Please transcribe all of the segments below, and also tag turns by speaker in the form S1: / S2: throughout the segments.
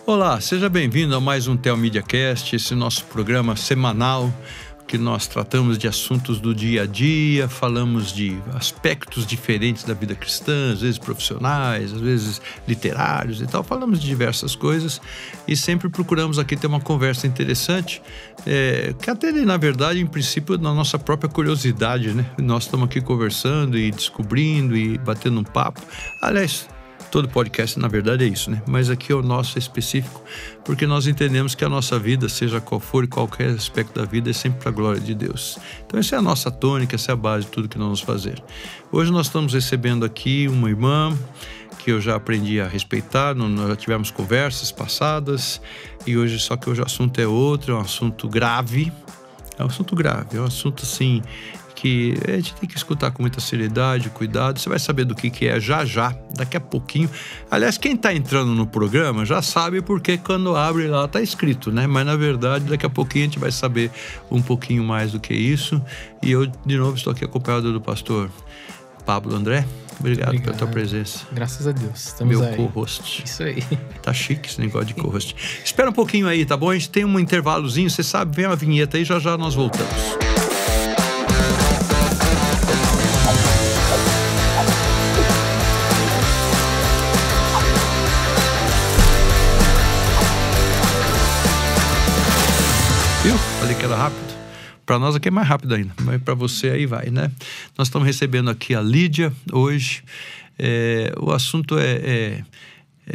S1: Olá, seja bem-vindo a mais um TheoMediaCast, esse nosso programa semanal que nós tratamos de assuntos do dia a dia, falamos de aspectos diferentes da vida cristã, às vezes profissionais, às vezes literários e tal, falamos de diversas coisas e sempre procuramos aqui ter uma conversa interessante, que até na verdade, em princípio, na nossa própria curiosidade, né? Nós estamos aqui conversando e descobrindo e batendo um papo. Aliás, todo podcast, na verdade, é isso, né? Mas aqui é o nosso específico, porque nós entendemos que a nossa vida, seja qual for e qualquer aspecto da vida, é sempre para a glória de Deus. Então, essa é a nossa tônica, essa é a base de tudo que nós vamos fazer. Hoje nós estamos recebendo aqui uma irmã que eu já aprendi a respeitar, nós já tivemos conversas passadas, e hoje, só que hoje o assunto é outro, é um assunto grave. É um assunto grave, é um assunto assim que a gente tem que escutar com muita seriedade, cuidado. Você vai saber do que é já, daqui a pouquinho. Aliás, quem está entrando no programa já sabe porque quando abre lá está escrito, né? Mas na verdade, daqui a pouquinho a gente vai saber um pouquinho mais do que isso. E eu, de novo, estou aqui acompanhado do pastor Pablo André. Obrigado pela tua presença.
S2: Graças a Deus, estamos
S1: meu
S2: aí.
S1: Co-host.
S2: Isso aí.
S1: Tá chique esse negócio de co-host. Espera um pouquinho aí, tá bom? A gente tem um intervalozinho, você sabe, vem uma vinheta aí, já nós voltamos. Viu? Falei que era rápido. Para nós aqui é mais rápido ainda, mas para você aí vai, né? Nós estamos recebendo aqui a Lídia hoje. O assunto é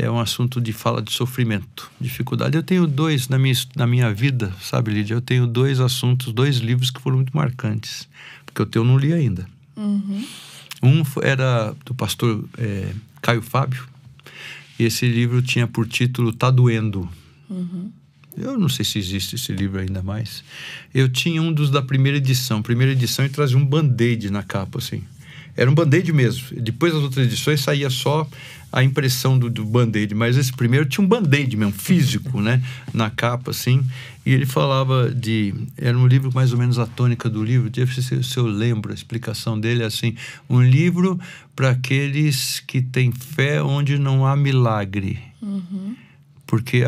S1: um assunto de fala de sofrimento, dificuldade. Eu tenho dois na minha vida, sabe, Lídia? Eu tenho dois assuntos, dois livros que foram muito marcantes, porque o teu eu não li ainda.
S3: Uhum.
S1: Um era do pastor Caio Fábio, e esse livro tinha por título Tá Doendo.
S3: Uhum.
S1: Eu não sei se existe esse livro ainda mais. Eu tinha um dos da primeira edição. Primeira edição, e trazia um band-aid na capa, assim. Era um band-aid mesmo. Depois das outras edições saía só a impressão do band-aid. Mas esse primeiro tinha um band-aid mesmo, físico, né? Na capa, assim. E ele falava de... Era um livro mais ou menos a tônica do livro. Se eu lembro, a explicação dele é assim. Um livro para aqueles que têm fé onde não há milagre.
S3: Uhum.
S1: Porque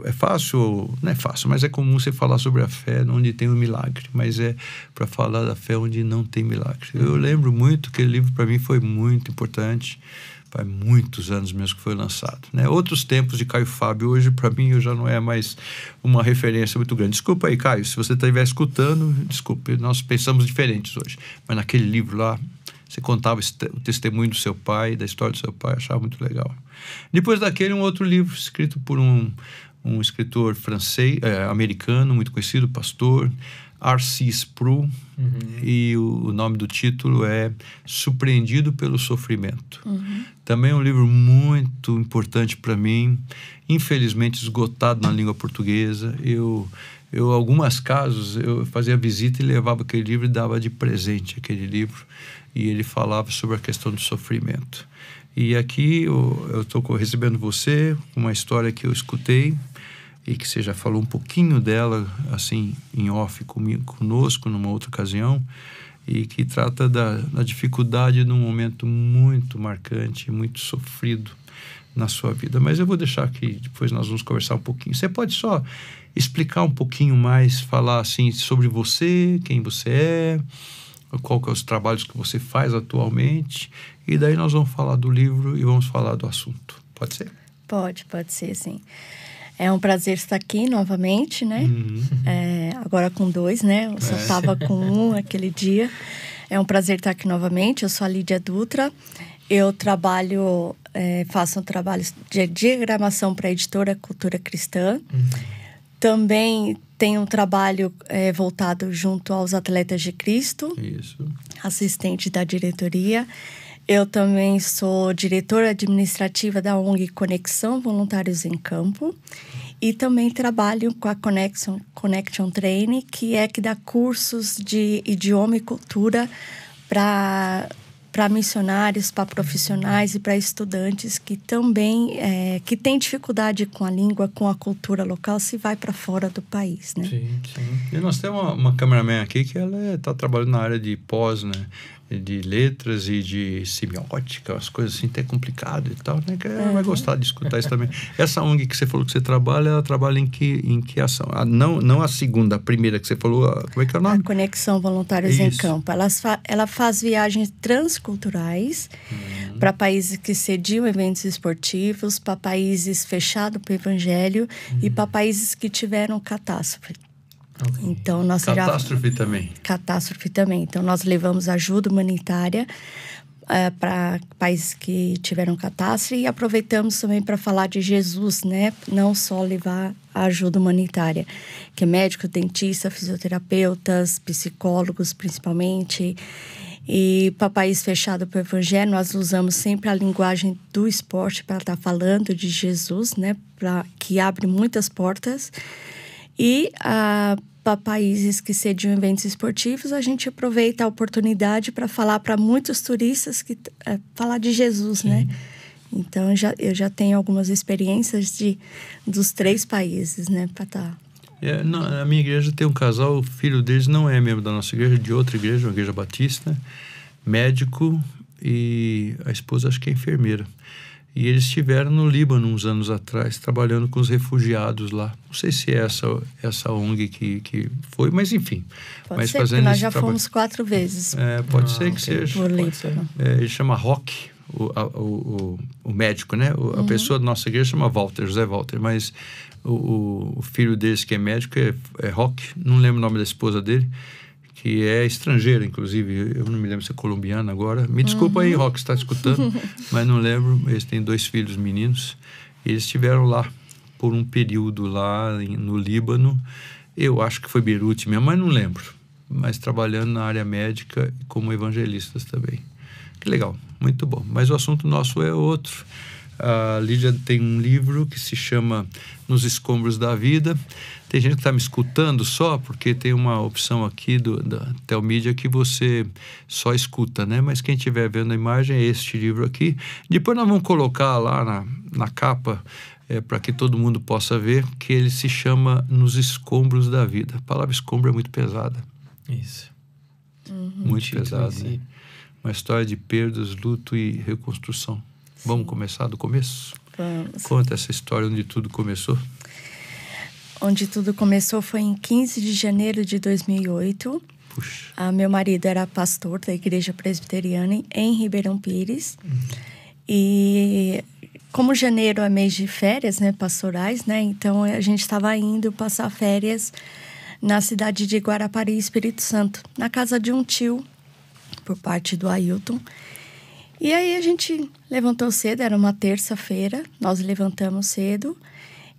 S1: é fácil, não é fácil, mas é comum você falar sobre a fé onde tem um milagre, mas é para falar da fé onde não tem milagre. Eu lembro muito que aquele livro para mim foi muito importante, faz muitos anos mesmo que foi lançado, né? Outros tempos de Caio Fábio, hoje para mim eu já não é mais uma referência muito grande. Desculpa aí, Caio, se você estiver escutando, desculpe, nós pensamos diferentes hoje, mas naquele livro lá, você contava o testemunho do seu pai, da história do seu pai, achava muito legal. Depois daquele, um outro livro escrito por um escritor francês, americano, muito conhecido, pastor, R.C. Sproul, e o nome do título é Surpreendido pelo Sofrimento. Também é um livro muito importante para mim, infelizmente esgotado na língua portuguesa. Eu algumas casos, eu fazia visita e levava aquele livro e dava de presente aquele livro. E ele falava sobre a questão do sofrimento. E aqui eu estou recebendo você com uma história que eu escutei e que você já falou um pouquinho dela, assim, em off conosco, numa outra ocasião, e que trata da dificuldade num momento muito marcante, muito sofrido na sua vida. Mas eu vou deixar que depois nós vamos conversar um pouquinho. Você pode só explicar um pouquinho mais, falar assim sobre você, quem você é, qual que é os trabalhos que você faz atualmente, e daí nós vamos falar do livro e vamos falar do assunto. Pode ser?
S3: Pode ser, sim. É um prazer estar aqui novamente, né? Agora com dois, né? Eu só estava com um aquele dia. É um prazer estar aqui novamente. Eu sou a Lídia Dutra. Eu trabalho, faço um trabalho de diagramação para a editora Cultura Cristã. Também tenho um trabalho voltado junto aos Atletas de Cristo.
S1: Isso.
S3: Assistente da diretoria. Eu também sou diretora administrativa da ONG Conexão Voluntários em Campo. E também trabalho com a Connection Training, que dá cursos de idioma e cultura para missionários, para profissionais e para estudantes que também que têm dificuldade com a língua, com a cultura local, se vai para fora do país, né?
S1: Sim. E nós temos uma cameraman aqui que ela está trabalhando na área de pós, né? de letras e de semiótica, as coisas assim, até complicado e tal, né? Que ela vai gostar de escutar isso também. Essa ONG que você falou que você trabalha, ela trabalha em que ação? Não a segunda, a primeira que você falou, como é que é o nome?
S3: A Conexão Voluntários em Campo. Ela faz viagens transculturais para países que sediam eventos esportivos, para países fechados para o evangelho e para países que tiveram catástrofe.
S1: Okay.
S3: Então, Catástrofe também. Então, nós levamos ajuda humanitária para países que tiveram catástrofe e aproveitamos também para falar de Jesus, né? Não só levar a ajuda humanitária, que é médico, dentista, fisioterapeutas, psicólogos, principalmente. E para país fechado para o evangelho, nós usamos sempre a linguagem do esporte para estar falando de Jesus, né? Que abre muitas portas. E para países que sediam eventos esportivos, a gente aproveita a oportunidade para falar para muitos turistas falar de Jesus, Sim. né? Então, eu já tenho algumas experiências dos 3 países, né? Para estar...
S1: Na minha igreja tem um casal, o filho deles não é membro da nossa igreja, de outra igreja, uma igreja batista, médico, e a esposa acho que é enfermeira. E eles estiveram no Líbano uns anos atrás, trabalhando com os refugiados lá. Não sei se é essa ONG que foi, mas enfim.
S3: Pode ser, porque nós já fomos 4 vezes.
S1: Pode ser que seja.
S3: Por Líbano.
S1: Ele chama Roque, o médico, né? A pessoa da nossa igreja chama Walter, José Walter, mas o filho deles que é médico é Roque, não lembro o nome da esposa dele, que é estrangeira, inclusive, eu não me lembro se é colombiana agora. Me desculpa aí, Roque, está escutando, mas não lembro. Eles têm 2 filhos meninos. Eles estiveram lá por um período lá no Líbano. Eu acho que foi Beirute mesmo, mas não lembro. Mas trabalhando na área médica como evangelistas também. Que legal, muito bom. Mas o assunto nosso é outro. A Lídia tem um livro que se chama Nos Escombros da Vida. Tem gente que está me escutando só, porque tem uma opção aqui da Telmídia que você só escuta, né? Mas quem estiver vendo a imagem é este livro aqui. Depois nós vamos colocar lá na capa, para que todo mundo possa ver, que ele se chama Nos Escombros da Vida. A palavra escombro é muito pesada.
S2: Isso.
S1: Muito pesada, né? Uma história de perdas, luto e reconstrução. Sim. Vamos começar do começo?
S3: Vamos.
S1: Conta essa história onde tudo começou.
S3: Onde tudo começou foi em 15 de janeiro de 2008.
S1: Puxa.
S3: Meu marido era pastor da Igreja Presbiteriana em Ribeirão Pires. E como janeiro é mês de férias, né, pastorais, né? Então a gente estava indo passar férias na cidade de Guarapari, Espírito Santo, na casa de um tio, por parte do Ailton. E aí a gente levantou cedo, era uma terça-feira, nós levantamos cedo.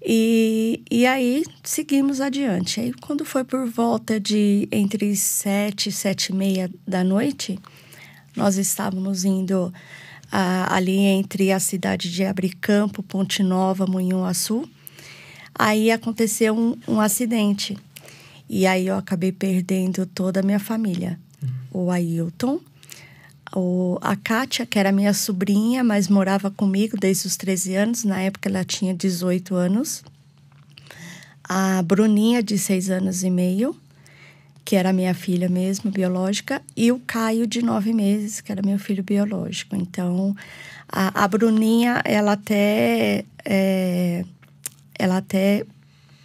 S3: E aí seguimos adiante. Aí quando foi por volta de entre 7 e 7h30 da noite, nós estávamos indo ali entre a cidade de Abricampo, Ponte Nova, Munhuaçu. Aí aconteceu um acidente. E aí eu acabei perdendo toda a minha família. O Ailton, a Kátia, que era minha sobrinha, mas morava comigo desde os 13 anos. Na época, ela tinha 18 anos. A Bruninha, de 6 anos e meio, que era minha filha mesmo, biológica. E o Caio, de 9 meses, que era meu filho biológico. Então, a Bruninha, ela até,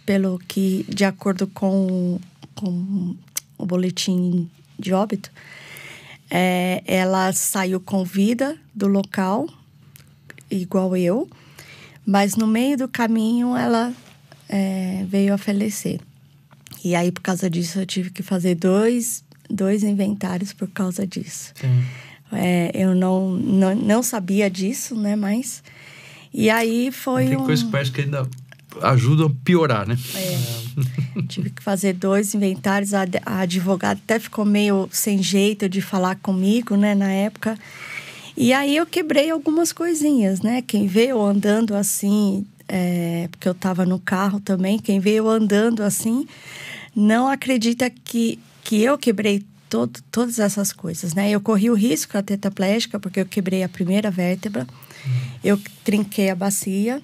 S3: pelo que, de acordo com o boletim de óbito, ela saiu com vida do local, igual eu, mas no meio do caminho ela veio a falecer. E aí, por causa disso, eu tive que fazer dois inventários por causa disso. Eu não sabia disso, né, mas... E aí foi
S1: Tem coisa que parece que ainda ajuda a piorar, né?
S3: Tive que fazer 2 inventários. A advogada até ficou meio sem jeito de falar comigo, né, na época. E aí eu quebrei algumas coisinhas, né? Quem veio andando assim, porque eu estava no carro também, quem veio andando assim, não acredita que eu quebrei todas essas coisas, né? Eu corri o risco da tetraplégica, porque eu quebrei a primeira vértebra, eu trinquei a bacia.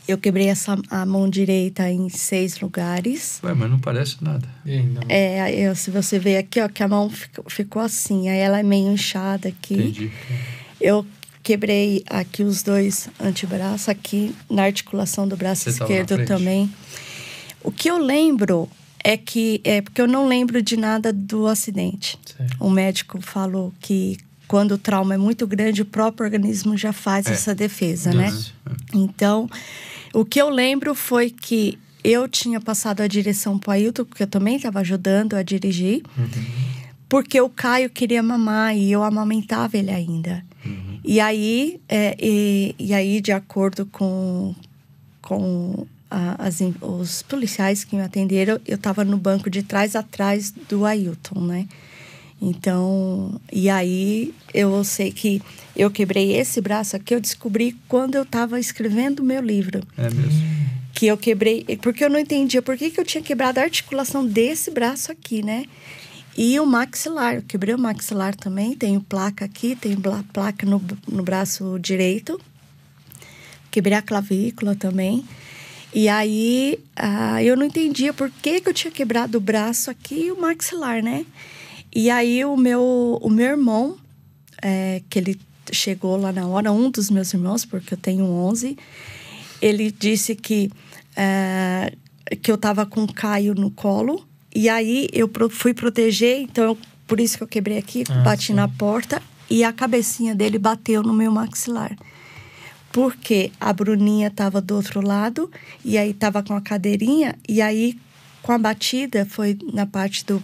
S3: Eu quebrei a mão direita em 6 lugares.
S1: Ué, mas não parece nada.
S3: Se você ver aqui, ó, que a mão ficou assim. Aí ela é meio inchada aqui.
S1: Entendi.
S3: Eu quebrei aqui os 2 antebraços, aqui na articulação do braço esquerdo também. O que eu lembro porque eu não lembro de nada do acidente. Certo. O médico falou que quando o trauma é muito grande, o próprio organismo já faz essa defesa, né? Então, o que eu lembro foi que eu tinha passado a direção para o Ailton, porque eu também estava ajudando a dirigir, porque o Caio queria mamar e eu amamentava ele ainda. E aí, de acordo com os policiais que me atenderam, eu estava no banco de trás, atrás do Ailton, né? Então, e aí eu sei que eu quebrei esse braço aqui, eu descobri quando eu estava escrevendo o meu livro.
S1: É mesmo?
S3: Que eu quebrei, porque eu não entendia por que eu tinha quebrado a articulação desse braço aqui, né? E o maxilar, eu quebrei o maxilar também, tenho placa aqui, tenho placa no braço direito. Quebrei a clavícula também. E aí, eu não entendia por que eu tinha quebrado o braço aqui e o maxilar, né? E aí, o meu irmão, que ele chegou lá na hora, um dos meus irmãos, porque eu tenho 11, ele disse que eu tava com o Caio no colo. E aí, eu fui proteger, então, por isso que eu quebrei aqui, bati na porta. E a cabecinha dele bateu no meu maxilar. Porque a Bruninha tava do outro lado, e aí tava com a cadeirinha, e aí, com a batida, foi na parte do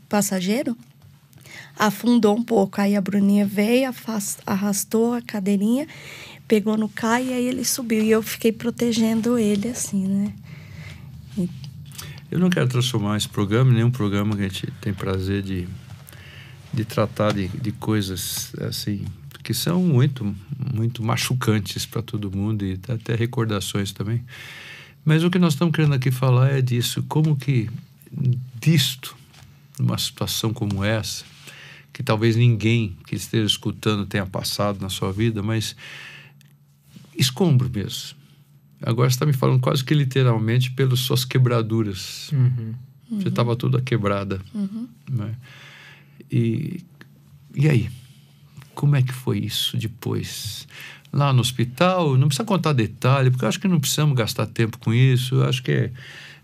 S3: passageiro, afundou um pouco. Aí a Bruninha veio, arrastou a cadeirinha, pegou no Caio e aí ele subiu. E eu fiquei protegendo ele, assim, né?
S1: Eu não quero transformar esse programa em nenhum programa que a gente tem prazer de tratar de coisas, assim, que são muito, muito machucantes para todo mundo e até recordações também. Mas o que nós estamos querendo aqui falar é disso, como que disto, numa situação como essa, que talvez ninguém que esteja escutando tenha passado na sua vida, mas escombro mesmo. Agora você está me falando quase que literalmente pelas suas quebraduras. Você estava toda quebrada. Né? E aí? Como é que foi isso depois? Lá no hospital, não precisa contar detalhe, porque eu acho que não precisamos gastar tempo com isso. Eu acho que é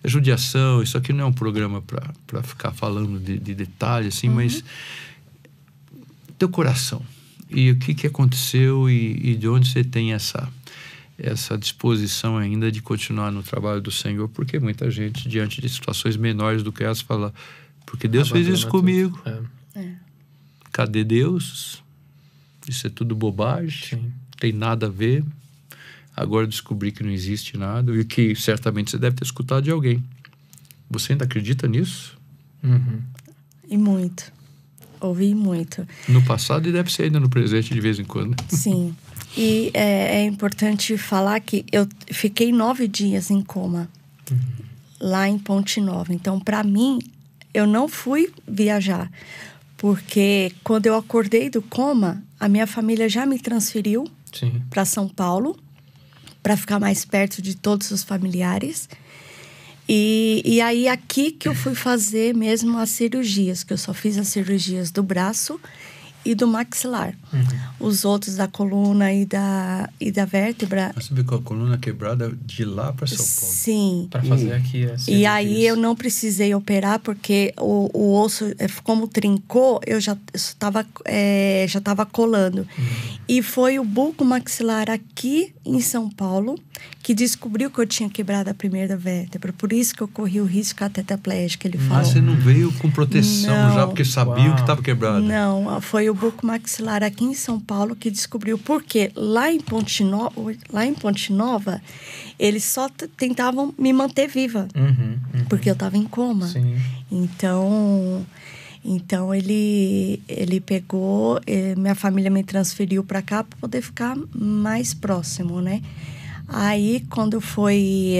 S1: judiação. Isso aqui não é um programa para ficar falando de detalhe, assim, mas teu coração. E o que aconteceu e de onde você tem essa disposição ainda de continuar no trabalho do Senhor? Porque muita gente, diante de situações menores do que essa, fala, porque Deus fez isso comigo. Cadê Deus? Isso é tudo bobagem. Sim. Tem nada a ver. Agora descobri que não existe nada e que certamente você deve ter escutado de alguém. Você ainda acredita nisso?
S3: E muito. Ouvi muito.
S1: No passado e deve ser ainda no presente de vez em quando.
S3: Sim. E é importante falar que eu fiquei 9 dias em coma. Lá em Ponte Nova. Então, para mim, eu não fui viajar. Porque quando eu acordei do coma, a minha família já me transferiu para São Paulo, para ficar mais perto de todos os familiares. E aí, aqui que eu fui fazer mesmo as cirurgias, que eu só fiz as cirurgias do braço e do maxilar. Os outros da coluna e da vértebra.
S1: Você viu com a coluna quebrada de lá para São Paulo?
S3: Sim.
S2: Para fazer aqui as
S3: E aí eu não precisei operar porque o osso, como trincou, eu já estava colando. E foi o bulbo maxilar aqui em São Paulo que descobriu que eu tinha quebrado a primeira vértebra. Por isso que eu corri o risco até tetraplégico, ele falou.
S1: Mas você não veio com proteção já, porque sabiam que estava quebrado?
S3: Não, foi o bulbo maxilar aqui em São Paulo que descobriu. Porque lá em Ponte Nova, eles só tentavam me manter viva. Porque eu estava em coma.
S2: Sim.
S3: Então ele pegou, minha família me transferiu para cá para poder ficar mais próximo, né? Aí, quando foi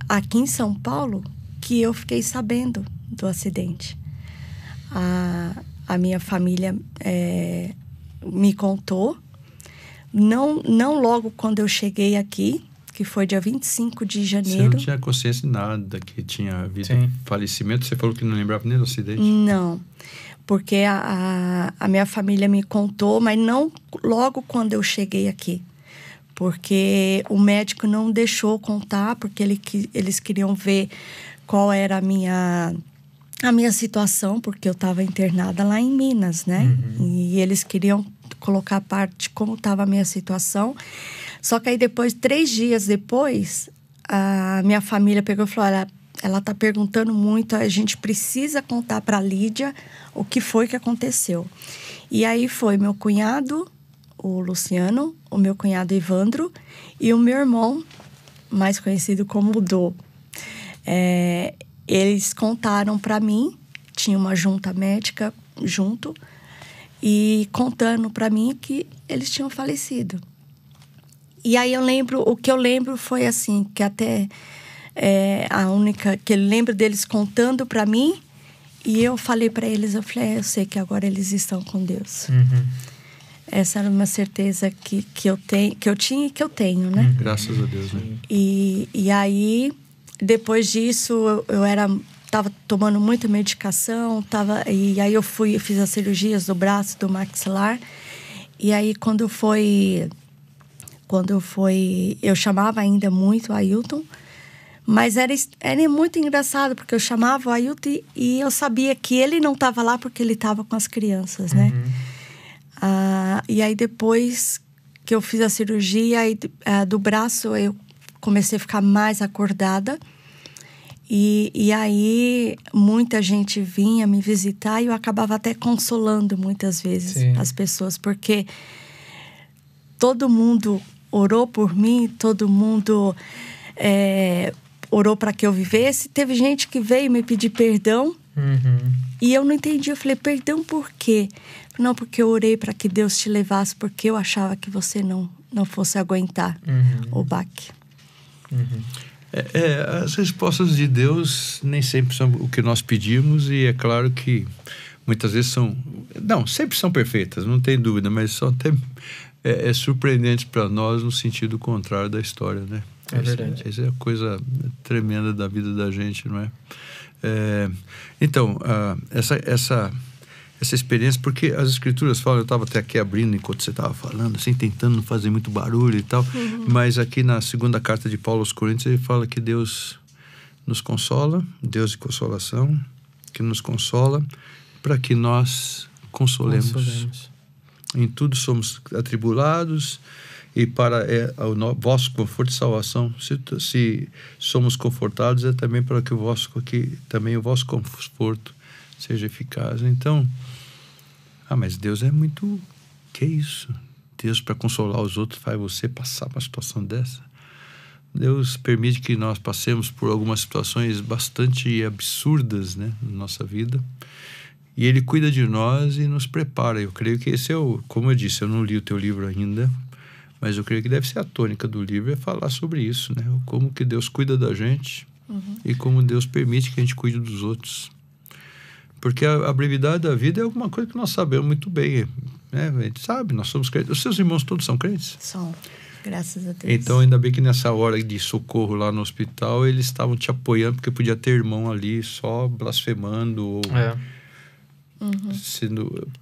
S3: aqui em São Paulo, que eu fiquei sabendo do acidente. A minha família me contou, não logo quando eu cheguei aqui, que foi dia 25 de janeiro.
S1: Você não tinha consciência de nada, que tinha havido falecimento? Você falou que não lembrava nem do acidente?
S3: Não, porque a minha família me contou, mas não logo quando eu cheguei aqui. Porque o médico não deixou contar, porque eles queriam ver qual era a minha situação, porque eu estava internada lá em Minas, né? E eles queriam colocar a parte de como estava a minha situação. Só que aí depois, 3 dias depois, a minha família pegou e falou, olha, ela está perguntando muito, a gente precisa contar para a Lídia o que foi que aconteceu. E aí foi meu cunhado, o Luciano, o meu cunhado Evandro e o meu irmão, mais conhecido como Dô. Eles contaram para mim, tinha uma junta médica junto, e contando para mim que eles tinham falecido. E aí o que eu lembro foi assim, que até a única que eu lembro deles contando para mim, e eu falei para eles, eu falei, eu sei que agora eles estão com Deus. Essa era uma certeza que eu tinha e que eu tenho, né?
S1: Graças a Deus, né?
S3: E aí, depois disso, eu estava tomando muita medicação, e aí eu fiz as cirurgias do braço, do maxilar. E aí, quando foi, eu chamava ainda muito o Ailton, mas era muito engraçado, porque eu chamava o Ailton e eu sabia que ele não estava lá porque ele estava com as crianças, né? E aí, depois que eu fiz a cirurgia do braço, eu comecei a ficar mais acordada. E aí, muita gente vinha me visitar e eu acabava até consolando muitas vezes as pessoas. Porque todo mundo orou por mim, todo mundo orou para que eu vivesse. Teve gente que veio me pedir perdão. E eu não entendi. Eu falei, perdão por quê? Não, porque eu orei para que Deus te levasse, porque eu achava que você não fosse aguentar o baque.
S1: As respostas de Deus nem sempre são o que nós pedimos, e é claro que muitas vezes sempre são perfeitas, não tem dúvida, mas são até surpreendentes para nós no sentido contrário da história, né?
S2: É verdade.
S1: Essa é a coisa tremenda da vida da gente, não é? Então, essa experiência, porque as escrituras falam, eu estava até aqui abrindo enquanto você estava falando, assim, tentando não fazer muito barulho e tal, mas aqui na segunda carta de Paulo aos Coríntios, ele fala que Deus nos consola, Deus de consolação, que nos consola, para que nós consolemos. Em tudo somos atribulados, e para o vosso conforto e salvação, se somos confortados, é também para que também o vosso conforto seja eficaz. Então, mas Deus é muito... Que isso? Deus, para consolar os outros, faz você passar por uma situação dessa? Deus permite que nós passemos por algumas situações bastante absurdas, né, na nossa vida. E Ele cuida de nós e nos prepara. Eu creio que esse como eu disse, eu não li o teu livro ainda, mas eu creio que deve ser a tônica do livro, é falar sobre isso, né? Como que Deus cuida da gente e como Deus permite que a gente cuide dos outros. Porque a brevidade da vida é alguma coisa que nós sabemos muito bem, né? A gente sabe, nós somos crentes. Os seus irmãos todos são crentes?
S3: São, graças a Deus.
S1: Então, ainda bem que nessa hora de socorro lá no hospital, eles estavam te apoiando, porque podia ter irmão ali só blasfemando ou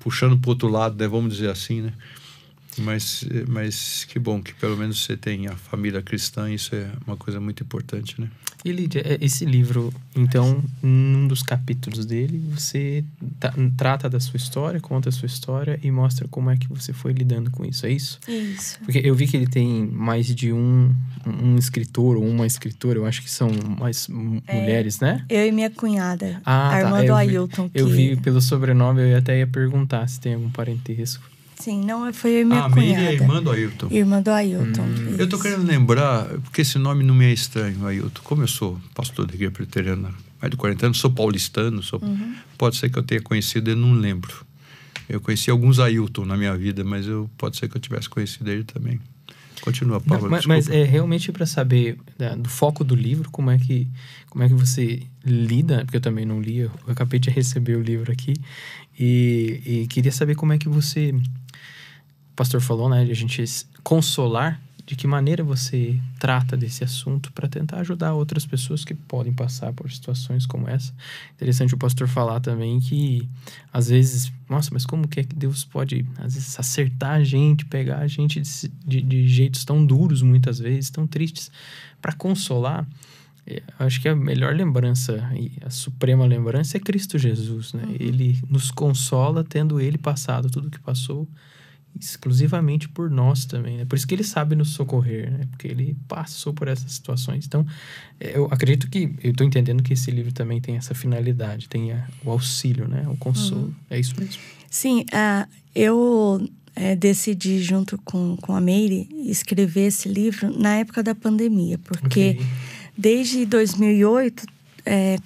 S1: puxando para o outro lado, né? Vamos dizer assim, né? Mas que bom que pelo menos você tem a família cristã, isso é uma coisa muito importante, né?
S2: E Lídia, esse livro, então, num dos capítulos dele, você trata da sua história, conta a sua história e mostra como é que você foi lidando com isso, é isso?
S3: Isso.
S2: Porque eu vi que ele tem mais de um escritor ou uma escritora, eu acho que são mais mulheres, né?
S3: Eu e minha cunhada, a irmã do Ailton.
S2: Eu vi pelo sobrenome, eu até ia perguntar se tem algum parentesco.
S3: Sim, não, foi eu e minha cunhada.
S1: A Miriam é irmã do Ailton.
S3: Irmã do Ailton.
S1: Eu tô querendo lembrar, porque esse nome não me é estranho, Ailton. Como eu sou pastor da igreja presbiteriana há mais de 40 anos, sou paulistano, pode ser que eu tenha conhecido, eu não lembro. Eu conheci alguns Ailton na minha vida, mas pode ser que eu tivesse conhecido ele também. Continua, Paulo.
S2: Mas é realmente para saber do foco do livro, como é que você lida, porque eu também não li, eu acabei de receber o livro aqui, e queria saber como é que você o pastor falou, né, de a gente consolar. De que maneira você trata desse assunto para tentar ajudar outras pessoas que podem passar por situações como essa. Interessante o pastor falar também que, às vezes, nossa, mas como que é que Deus pode, às vezes, acertar a gente, pegar a gente de jeitos tão duros, muitas vezes, tão tristes, para consolar. Acho que a melhor lembrança e a suprema lembrança é Cristo Jesus, né? Ele nos consola tendo Ele passado tudo o que passou, exclusivamente por nós também, né? Por isso que ele sabe nos socorrer, né? Porque ele passou por essas situações. Então, eu acredito que... Eu estou entendendo que esse livro também tem essa finalidade, tem o auxílio, né? O consolo. É isso mesmo.
S3: Sim, eu decidi, junto com a Meire, escrever esse livro na época da pandemia, porque desde 2008,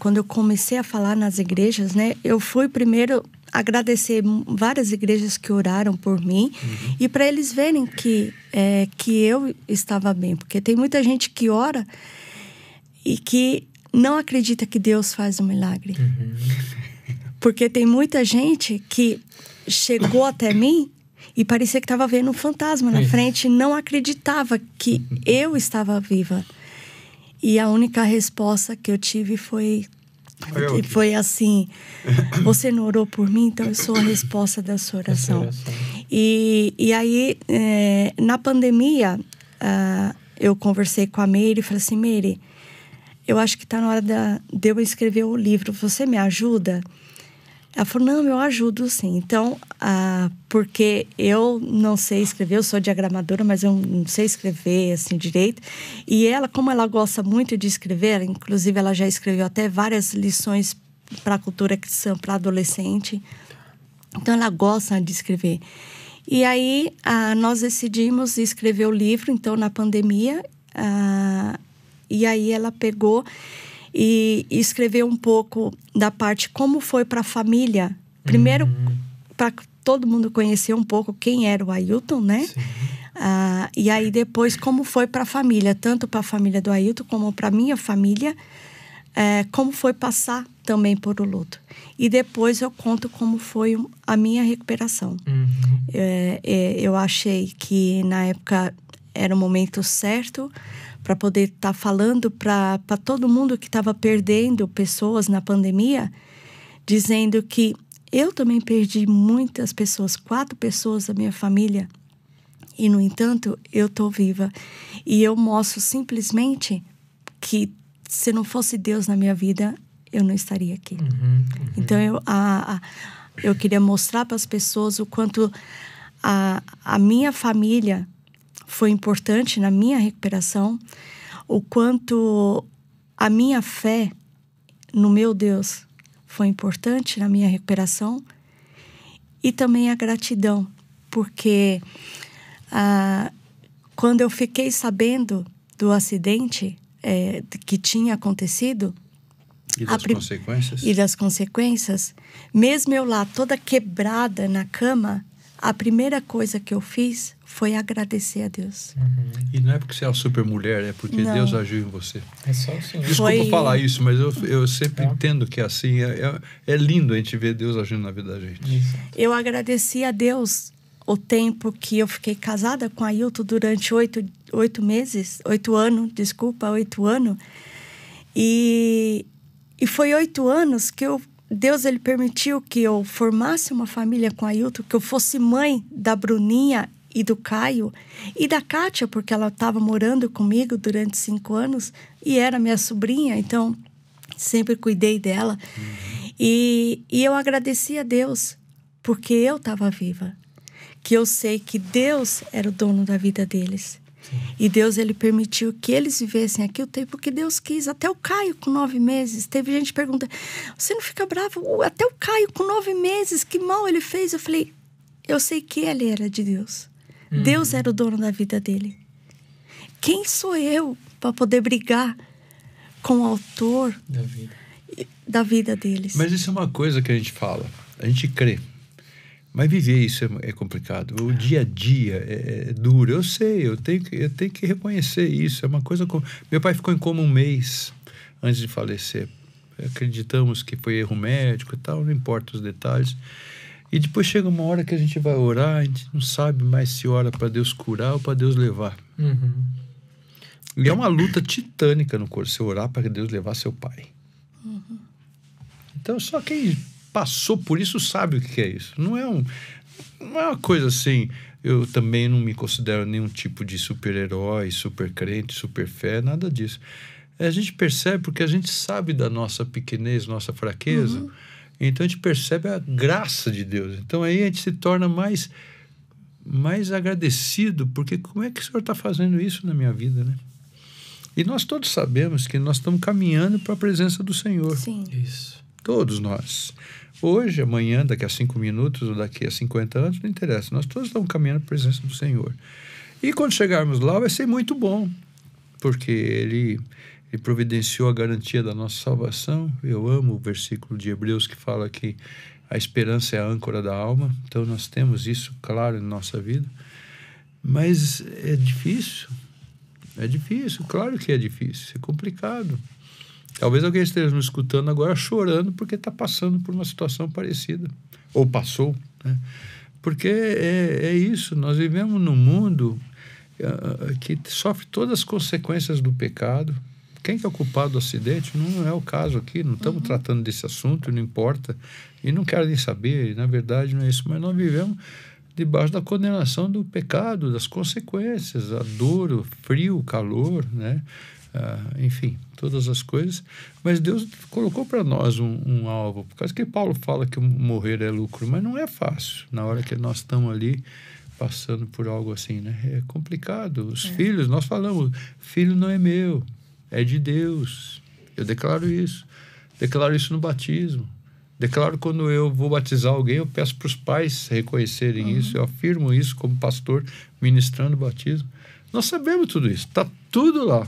S3: quando eu comecei a falar nas igrejas, né? Eu fui primeiro agradecer várias igrejas que oraram por mim e para eles verem que eu estava bem. Porque tem muita gente que ora e que não acredita que Deus faz um milagre. Porque tem muita gente que chegou até mim e parecia que estava vendo um fantasma na frente e não acreditava que eu estava viva. E a única resposta que eu tive foi assim: você não orou por mim, então eu sou a resposta da sua oração. E aí, na pandemia, eu conversei com a Meire e falei assim: Meire, eu acho que está na hora de eu escrever o livro, você me ajuda? Ela falou: não, eu ajudo sim. Então, porque eu não sei escrever, eu sou diagramadora, mas eu não sei escrever assim direito. E ela, como ela gosta muito de escrever, inclusive ela já escreveu até várias lições para a cultura cristã, para adolescente. Então, ela gosta de escrever. E aí, nós decidimos escrever o livro, então, na pandemia. E aí, ela pegou e escreveu um pouco da parte como foi para a família. Primeiro, para todo mundo conhecer um pouco quem era o Ailton, né? E aí depois como foi para a família, tanto para a família do Ailton como para a minha família, como foi passar também por o luto. E depois eu conto como foi a minha recuperação. Eu achei que na época era o momento certo para poder estar falando para todo mundo que estava perdendo pessoas na pandemia, dizendo que eu também perdi muitas pessoas, 4 pessoas da minha família, e, no entanto, eu estou viva. E eu mostro simplesmente que se não fosse Deus na minha vida, eu não estaria aqui. Então, eu queria mostrar para as pessoas o quanto a minha família foi importante na minha recuperação, o quanto a minha fé no meu Deus foi importante na minha recuperação, e também a gratidão, porque quando eu fiquei sabendo do acidente que tinha acontecido,
S1: e das consequências?
S3: E das consequências, mesmo eu lá toda quebrada na cama, a primeira coisa que eu fiz foi agradecer a Deus.
S1: E não é porque você é uma super mulher, é porque Deus agiu em você.
S2: É só o Senhor.
S1: Desculpa falar isso, mas eu sempre entendo que é assim. É lindo a gente ver Deus agindo na vida da gente.
S3: Eu agradeci a Deus o tempo que eu fiquei casada com a Ailton durante 8 anos. E foi 8 anos que Deus ele permitiu que eu formasse uma família com a Ailton, que eu fosse mãe da Bruninha e do Caio e da Kátia, porque ela estava morando comigo durante 5 anos e era minha sobrinha, então sempre cuidei dela. E eu agradeci a Deus porque eu estava viva, que eu sei que Deus era o dono da vida deles. E Deus, ele permitiu que eles vivessem aqui o tempo que Deus quis. Até o Caio com 9 meses. Teve gente que pergunta: você não fica bravo? Até o Caio com 9 meses, que mal ele fez? Eu falei: eu sei que ele era de Deus. Deus era o dono da vida dele. Quem sou eu para poder brigar com o autor da vida deles?
S1: Mas isso é uma coisa que a gente fala. A gente crê. Mas viver isso é complicado. O dia a dia é duro. Eu sei, eu tenho que reconhecer isso. É uma coisa... Meu pai ficou em coma 1 mês antes de falecer. Acreditamos que foi erro médico e tal, não importa os detalhes. E depois chega uma hora que a gente vai orar, a gente não sabe mais se ora para Deus curar ou para Deus levar. E é uma luta titânica no corpo, você orar para Deus levar seu pai. Então, só quem passou por isso sabe o que é isso. Não é uma coisa assim. Eu também não me considero nenhum tipo de super-herói, super-crente, super-fé, nada disso. A gente percebe porque a gente sabe da nossa pequenez, nossa fraqueza. Então, a gente percebe a graça de Deus. Então, aí a gente se torna mais agradecido, porque como é que o Senhor está fazendo isso na minha vida, né? E nós todos sabemos que nós estamos caminhando para a presença do Senhor.
S3: Sim.
S2: Isso.
S1: Todos nós. Hoje, amanhã, daqui a 5 minutos ou daqui a 50 anos, não interessa. Nós todos estamos caminhando para a presença do Senhor. E quando chegarmos lá, vai ser muito bom, porque Ele providenciou a garantia da nossa salvação. Eu amo o versículo de Hebreus que fala que a esperança é a âncora da alma. Então, nós temos isso claro na nossa vida. Mas é difícil. É difícil, claro que é difícil. É complicado. Talvez alguém esteja nos escutando agora chorando porque está passando por uma situação parecida. Ou passou, né? Porque é isso. Nós vivemos num mundo que sofre todas as consequências do pecado. Quem que é o culpado do acidente? Não é o caso aqui. Não estamos tratando desse assunto, não importa. E não quero nem saber. Na verdade, não é isso. Mas nós vivemos debaixo da condenação do pecado, das consequências. A dor, o frio, o calor, né? Enfim, todas as coisas, mas Deus colocou para nós um alvo, por causa que Paulo fala que morrer é lucro, mas não é fácil, na hora que nós estamos ali passando por algo assim, né? É complicado. Os filhos, nós falamos, filho não é meu, é de Deus. Eu declaro isso no batismo, declaro quando eu vou batizar alguém, eu peço para os pais reconhecerem isso, eu afirmo isso como pastor ministrando o batismo. Nós sabemos tudo isso, está tudo lá.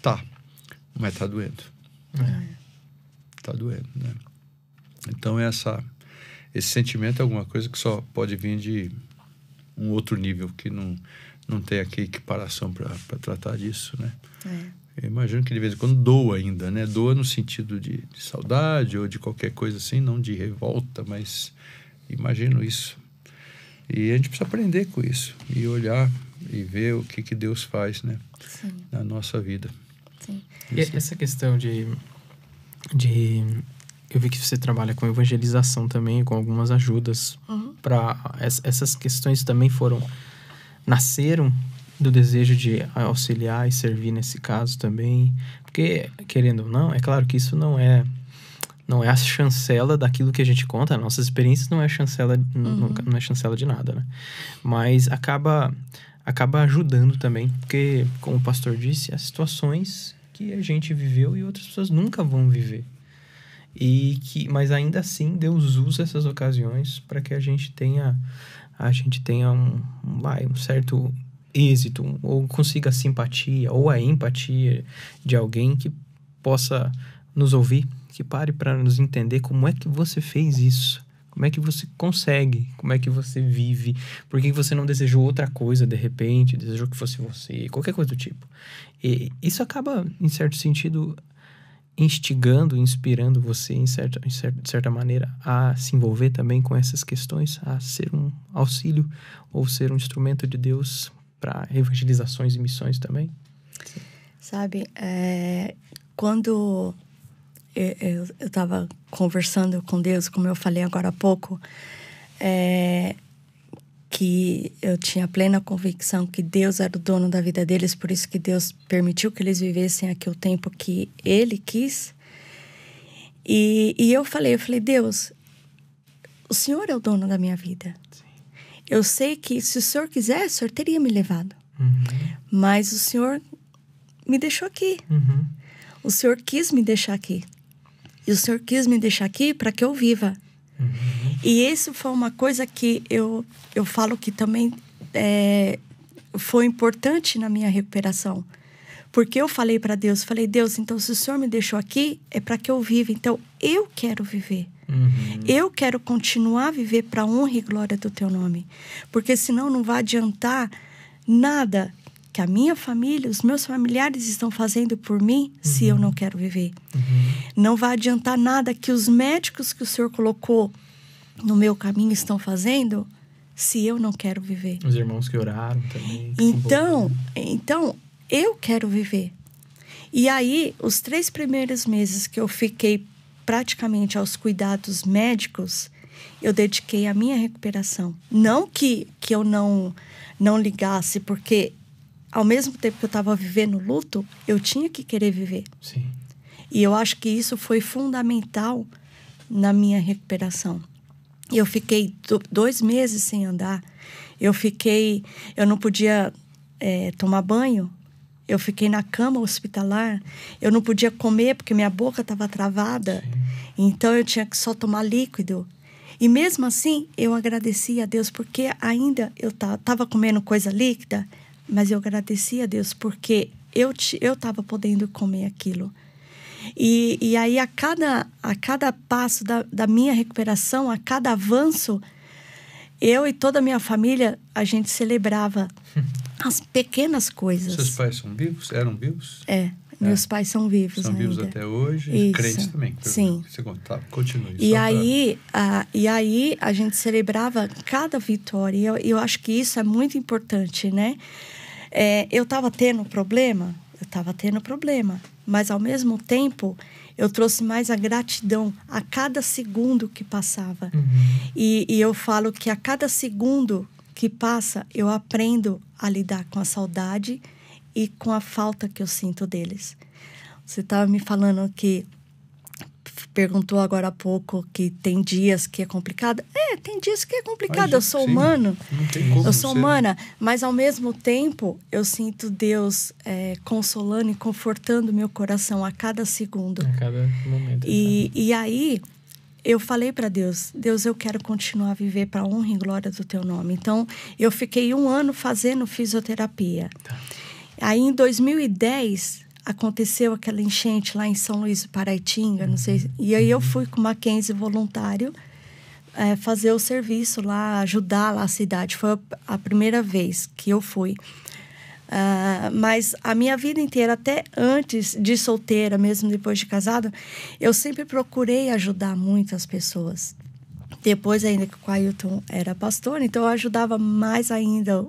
S1: Tá, mas está doendo. Está doendo, né? Então, esse sentimento é alguma coisa que só pode vir de um outro nível, que não tem aqui equiparação para tratar disso, né? Eu imagino que de vez em quando doa ainda, né? Doa no sentido de saudade ou de qualquer coisa assim, não de revolta, mas imagino isso. E a gente precisa aprender com isso e olhar e ver o que Deus faz, né?
S3: Sim.
S1: Na nossa vida.
S3: Sim.
S2: E essa questão de... Eu vi que você trabalha com evangelização também, com algumas ajudas. Para essas questões também nasceram do desejo de auxiliar e servir nesse caso também. Porque, querendo ou não, é claro que isso não é a chancela daquilo que a gente conta. Nossas experiências não é chancela, não é chancela de nada, né? Mas acaba ajudando também, porque, como o pastor disse, há situações que a gente viveu e outras pessoas nunca vão viver. Mas ainda assim, Deus usa essas ocasiões para que a gente tenha um certo êxito, ou consiga a simpatia, ou a empatia de alguém que possa nos ouvir, que pare para nos entender como é que você fez isso. Como é que você consegue? Como é que você vive? Por que você não desejou outra coisa de repente? Desejou que fosse você? Qualquer coisa do tipo. E isso acaba, em certo sentido, instigando, inspirando você, de certa maneira, a se envolver também com essas questões, a ser um auxílio ou ser um instrumento de Deus para evangelizações e missões também.
S3: Sabe, quando eu estava conversando com Deus, como eu falei agora há pouco, que eu tinha plena convicção que Deus era o dono da vida deles, por isso que Deus permitiu que eles vivessem aqui o tempo que Ele quis. E eu falei, Deus, o Senhor é o dono da minha vida. Sim. Eu sei que se o Senhor quisesse, o Senhor teria me levado. Mas o Senhor me deixou aqui. O Senhor quis me deixar aqui. E o Senhor quis me deixar aqui para que eu viva. E isso foi uma coisa que eu falo que também foi importante na minha recuperação. Porque eu falei para Deus, Deus, então se o Senhor me deixou aqui, é para que eu viva. Então, eu quero viver. Eu quero continuar a viver para a honra e glória do Teu nome. Porque senão não vai adiantar nada que a minha família, os meus familiares estão fazendo por mim, se eu não quero viver. Não vai adiantar nada que os médicos que o Senhor colocou no meu caminho estão fazendo se eu não quero viver?
S2: Os irmãos que oraram também.
S3: Então, eu quero viver. E aí, os 3 primeiros meses que eu fiquei praticamente aos cuidados médicos, eu dediquei à minha recuperação. Não que eu não ligasse, porque ao mesmo tempo que eu estava vivendo luto, eu tinha que querer viver.
S2: Sim.
S3: E eu acho que isso foi fundamental na minha recuperação. Eu fiquei 2 meses sem andar. Eu não podia tomar banho. Eu fiquei na cama hospitalar. Eu não podia comer porque minha boca estava travada.
S2: Sim.
S3: Então, eu tinha que só tomar líquido. E mesmo assim, eu agradecia a Deus, porque ainda eu estava comendo coisa líquida, mas eu agradecia a Deus, porque eu estava podendo comer aquilo. E aí, a cada passo da minha recuperação, a cada avanço, eu e toda a minha família, a gente celebrava as pequenas coisas.
S1: Seus pais são vivos? Eram vivos?
S3: Meus pais são vivos ainda.
S1: São vivos até hoje?
S3: Isso.
S1: Crentes também?
S3: Sim.
S1: Você continue.
S3: E aí a gente celebrava cada vitória. E eu acho que isso é muito importante, né? Eu estava tendo problema, mas ao mesmo tempo eu trouxe mais a gratidão a cada segundo que passava.
S2: Uhum.
S3: E eu falo que a cada segundo que passa, eu aprendo a lidar com a saudade e com a falta que eu sinto deles. Você estava me falando que... Perguntou agora há pouco que tem dias que é complicado. Tem dias que é complicado. Eu sou humano.
S1: Não tem como
S3: eu sou humana. Mas, ao mesmo tempo, eu sinto Deus consolando e confortando meu coração a cada segundo.
S2: A cada momento.
S3: E aí, eu falei para Deus, eu quero continuar a viver para a honra e glória do Teu nome. Então, eu fiquei 1 ano fazendo fisioterapia.
S2: Tá.
S3: Aí, em 2010... aconteceu aquela enchente lá em São Luís do Paraitinga, não sei. E aí eu fui com o Mackenzie voluntário fazer o serviço lá, ajudar lá a cidade. Foi a primeira vez que eu fui. Mas a minha vida inteira, até antes de solteira, mesmo depois de casada, eu sempre procurei ajudar muitas pessoas. Depois ainda que o Ailton era pastor, então eu ajudava mais ainda.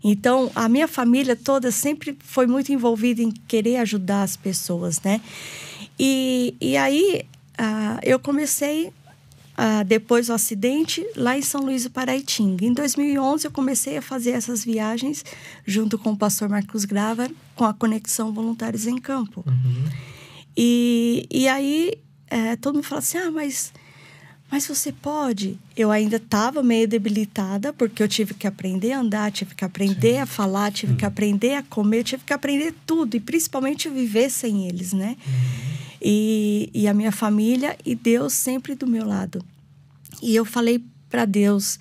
S3: Então, a minha família toda sempre foi muito envolvida em querer ajudar as pessoas, né? E aí, eu comecei, depois do acidente, lá em São Luís do Paraitinga. Em 2011, eu comecei a fazer essas viagens junto com o pastor Marcos Grava, com a Conexão Voluntários em Campo.
S2: Uhum.
S3: E aí, todo mundo fala assim, mas você pode? Eu ainda estava meio debilitada, porque eu tive que aprender a andar, tive que aprender a falar, tive que aprender a comer, tive que aprender tudo, e principalmente viver sem eles, né? E a minha família e Deus sempre do meu lado. E eu falei para Deus,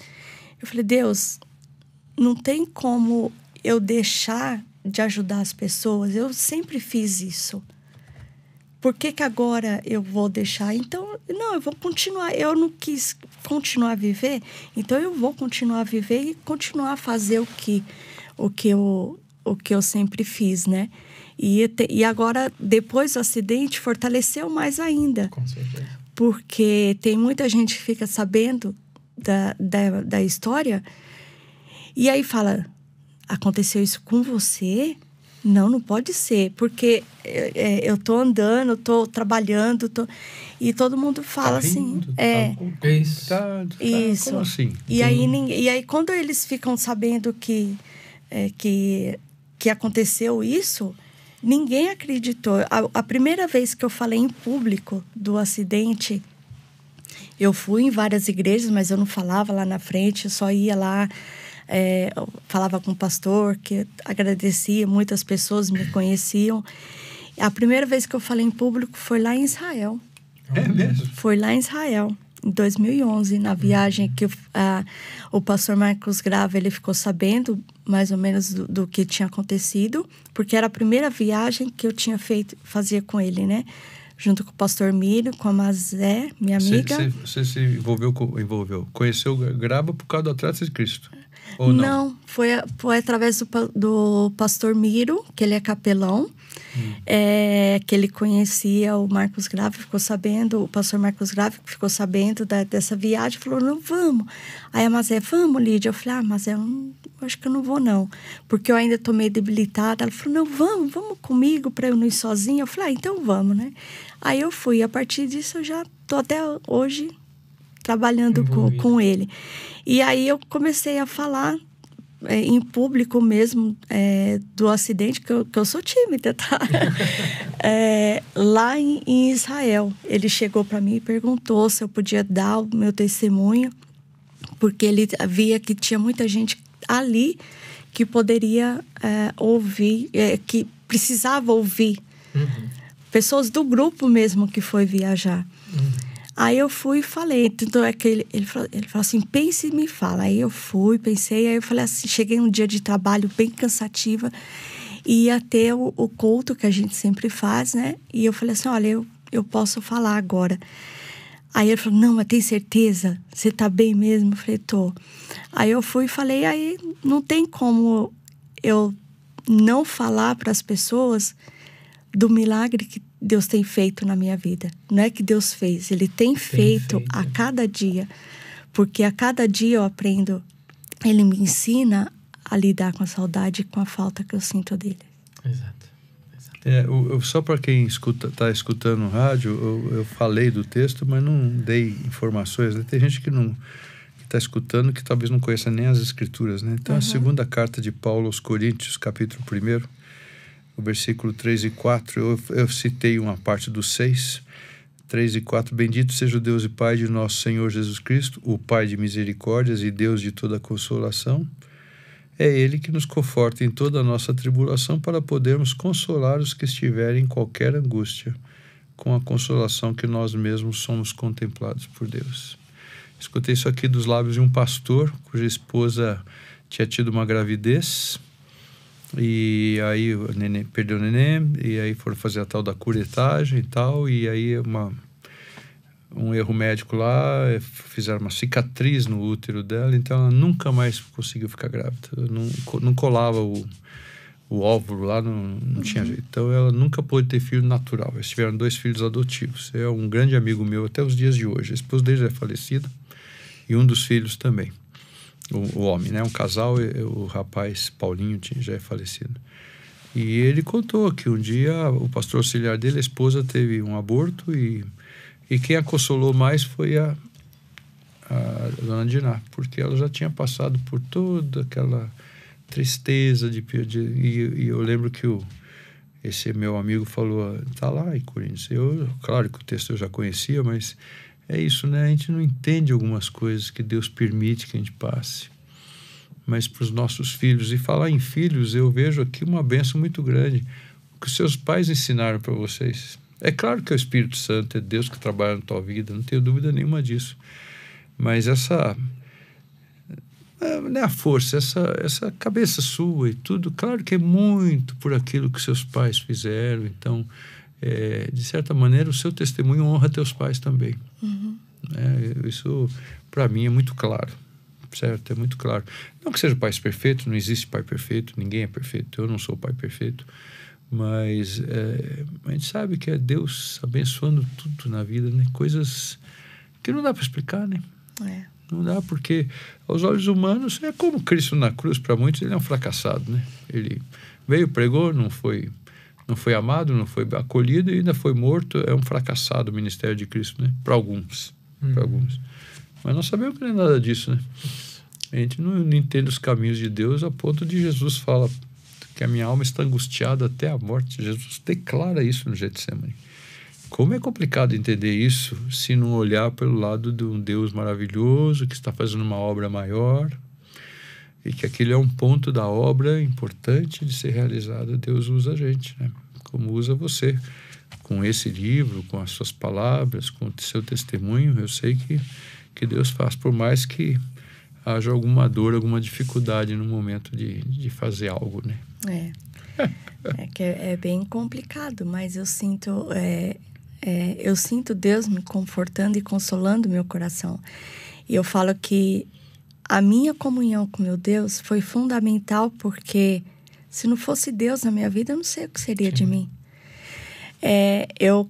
S3: Deus, não tem como eu deixar de ajudar as pessoas, eu sempre fiz isso. Por que agora eu vou deixar? Então, não, eu vou continuar. Eu não quis continuar a viver, então eu vou continuar a viver e continuar a fazer o que eu sempre fiz, né? E agora, depois do acidente, fortaleceu mais ainda.
S2: Com certeza.
S3: Porque tem muita gente que fica sabendo da história e aí fala, aconteceu isso com você? Não pode ser, porque eu tô andando, tô trabalhando, e todo mundo fala assim...
S1: Isso. Como assim?
S3: E aí, quando eles ficam sabendo que aconteceu isso, ninguém acreditou. A primeira vez que eu falei em público do acidente, eu fui em várias igrejas, mas eu não falava lá na frente, eu só ia lá... eu falava com o pastor, que agradecia, muitas pessoas me conheciam. A primeira vez que eu falei em público foi lá em Israel.
S1: É mesmo?
S3: Foi lá em Israel, em 2011, na viagem que o pastor Marcos Grava, ele ficou sabendo mais ou menos do que tinha acontecido, porque era a primeira viagem que eu tinha fazia com ele, né? Junto com o pastor Mírio, com a Mazé, minha amiga.
S1: Você se envolveu, conheceu o Grava por causa do Atleta de Cristo? Ou não?
S3: Não, foi através do pastor Miro, que ele é capelão. que ele conhecia o Marcos Grave, ficou sabendo, o pastor Marcos Grave ficou sabendo dessa viagem, falou, não, vamos. Aí a Mazé, vamos, Lídia. Eu falei, Mazé, eu acho que eu não vou não, porque eu ainda estou meio debilitada. Ela falou, não, vamos comigo para eu não ir sozinha. Eu falei, então vamos, né? Aí eu fui, a partir disso eu já estou até hoje trabalhando com ele. E aí eu comecei a falar em público mesmo do acidente, que eu sou tímida, tá? Lá em Israel, ele chegou para mim e perguntou se eu podia dar o meu testemunho, porque ele via que tinha muita gente ali que poderia ouvir, que precisava ouvir. Pessoas do grupo mesmo que foi viajar. Aí eu fui e falei, então ele falou assim, pense e me fala. Aí eu fui, pensei, aí eu falei assim, cheguei um dia de trabalho bem cansativa, e ia ter o culto que a gente sempre faz, né? E eu falei assim, olha, eu posso falar agora. Aí ele falou, não, mas tem certeza? Você tá bem mesmo? Eu falei, tô. Aí eu fui e falei, aí não tem como eu não falar para as pessoas do milagre que Deus tem feito na minha vida. Não é que Deus fez, Ele tem feito a cada dia. Porque a cada dia eu aprendo, Ele me ensina a lidar com a saudade e com a falta que eu sinto dele.
S1: Exato. Só para quem está escutando no rádio, eu falei do texto, mas não dei informações, né? Tem gente que está escutando que talvez não conheça nem as escrituras, né? Então, a segunda carta de Paulo aos Coríntios, capítulo 1, o versículo 3 e 4, eu citei uma parte do 6, 3 e 4. Bendito seja o Deus e Pai de nosso Senhor Jesus Cristo, o Pai de misericórdias e Deus de toda consolação. É Ele que nos conforta em toda a nossa tribulação, para podermos consolar os que estiverem em qualquer angústia, com a consolação que nós mesmos somos contemplados por Deus. Escutei isso aqui dos lábios de um pastor cuja esposa tinha tido uma gravidez, e aí o neném, perdeu o neném, e aí foram fazer a tal da curetagem e tal, e aí um erro médico lá, fizeram uma cicatriz no útero dela, então ela nunca mais conseguiu ficar grávida. Não colava o óvulo lá, não tinha jeito. Então ela nunca pôde ter filho natural. Eles tiveram 2 filhos adotivos. É um grande amigo meu até os dias de hoje. A esposa dele já é falecida e um dos filhos também. O homem, né? Um casal, o rapaz Paulinho já é falecido. E ele contou que um dia o pastor auxiliar dele, a esposa, teve um aborto e quem a consolou mais foi a dona Diná, porque ela já tinha passado por toda aquela tristeza e eu lembro que esse meu amigo falou, tá lá em Coríntios. Claro que o texto eu já conhecia, mas é isso, né? A gente não entende algumas coisas que Deus permite que a gente passe. Mas para os nossos filhos, e falar em filhos, eu vejo aqui uma bênção muito grande. O que os seus pais ensinaram para vocês. É claro que é o Espírito Santo, é Deus que trabalha na tua vida, não tenho dúvida nenhuma disso. Mas essa não é a força, essa cabeça sua e tudo, claro que é muito por aquilo que seus pais fizeram. Então, de certa maneira, o seu testemunho honra teus pais também. Isso, para mim, é muito claro. Certo? É muito claro. Não que seja pais perfeitos, não existe pai perfeito, ninguém é perfeito. Eu não sou pai perfeito. Mas a gente sabe que é Deus abençoando tudo na vida, né? Coisas que não dá para explicar, né? Não dá, porque aos olhos humanos é como Cristo na cruz. Para muitos ele é um fracassado, né? Ele veio, pregou, não foi amado, não foi acolhido e ainda foi morto. É um fracassado o ministério de Cristo, né? Para alguns. Para alguns. Mas nós sabemos que não é nada disso, né? A gente não entende os caminhos de Deus a ponto de Jesus fala que a minha alma está angustiada até a morte. Jesus declara isso no Getsemane. Como é complicado entender isso se não olhar pelo lado de um Deus maravilhoso que está fazendo uma obra maior e que aquele é um ponto da obra importante de ser realizada. Deus usa a gente, né? Como usa você, com esse livro, com as suas palavras, com o seu testemunho. Eu sei que Deus faz, por mais que haja alguma dor, alguma dificuldade no momento de fazer algo, né?
S3: Que é bem complicado, mas eu sinto Deus me confortando e consolando meu coração. E eu falo que a minha comunhão com meu Deus foi fundamental, porque se não fosse Deus na minha vida, eu não sei o que seria de mim.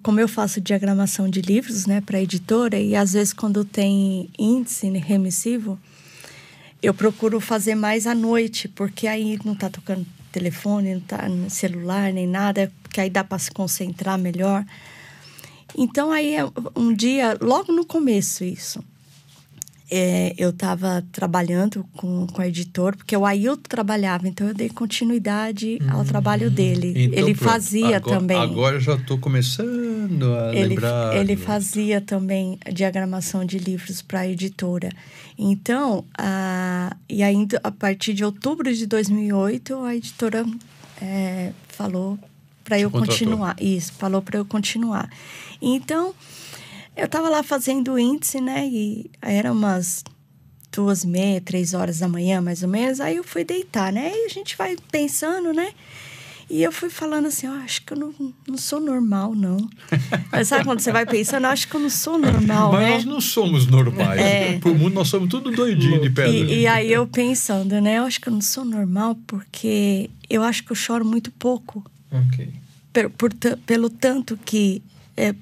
S3: Como eu faço diagramação de livros, né, para editora, e às vezes quando tem índice remissivo, eu procuro fazer mais à noite, porque aí não tá tocando telefone, não tá no celular, nem nada, porque aí dá para se concentrar melhor. Então, aí, um dia, logo no começo, isso, eu estava trabalhando com a editora, porque o Ailton trabalhava, então eu dei continuidade ao trabalho dele.
S1: Então,
S3: ele
S1: pronto.
S3: fazia também.
S1: Agora eu já estou começando a lembrar.
S3: Ele fazia também a diagramação de livros para a editora. Então, e ainda a partir de outubro de 2008, a editora falou para eu continuar. Isso, falou para eu continuar. Então, eu estava lá fazendo o índice, né? E era umas 2h30, 3h da manhã, mais ou menos. Aí eu fui deitar, né? E a gente vai pensando, né? E eu fui falando assim, acho que eu não sou normal, não. Mas sabe quando você vai pensando? Eu acho que eu não sou normal,
S1: mas
S3: né?
S1: nós não somos normais. Pro mundo, nós somos tudo doidinho de pedra.
S3: E aí eu pensando, né? Eu acho que eu não sou normal porque eu acho que eu choro muito pouco.
S2: Ok.
S3: Pelo tanto que...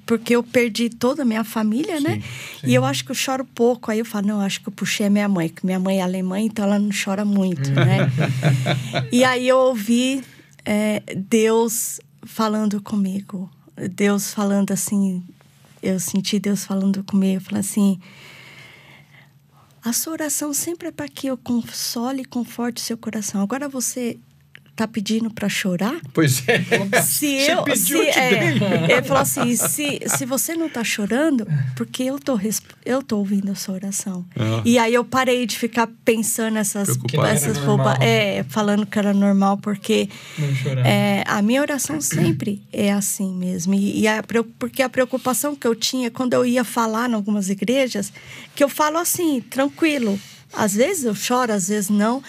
S3: porque eu perdi toda a minha família, né?
S2: Sim.
S3: E eu acho que eu choro pouco. Aí eu falo, não, acho que eu puxei a minha mãe. Porque minha mãe é alemã, então ela não chora muito, né? E aí eu ouvi Deus falando comigo. Deus falando assim... Eu senti Deus falando comigo. Falando assim... A sua oração sempre é para que eu console e conforte o seu coração. Agora você... tá pedindo para chorar?
S1: Pois é.
S3: Ele falou assim, se você não tá chorando, porque eu tô ouvindo a sua oração. E aí eu parei de ficar pensando essas roupas, falando que era normal, porque a minha oração sempre é assim mesmo. Porque a preocupação que eu tinha quando eu ia falar em algumas igrejas, que eu falo assim, tranquilo. Às vezes eu choro, às vezes não.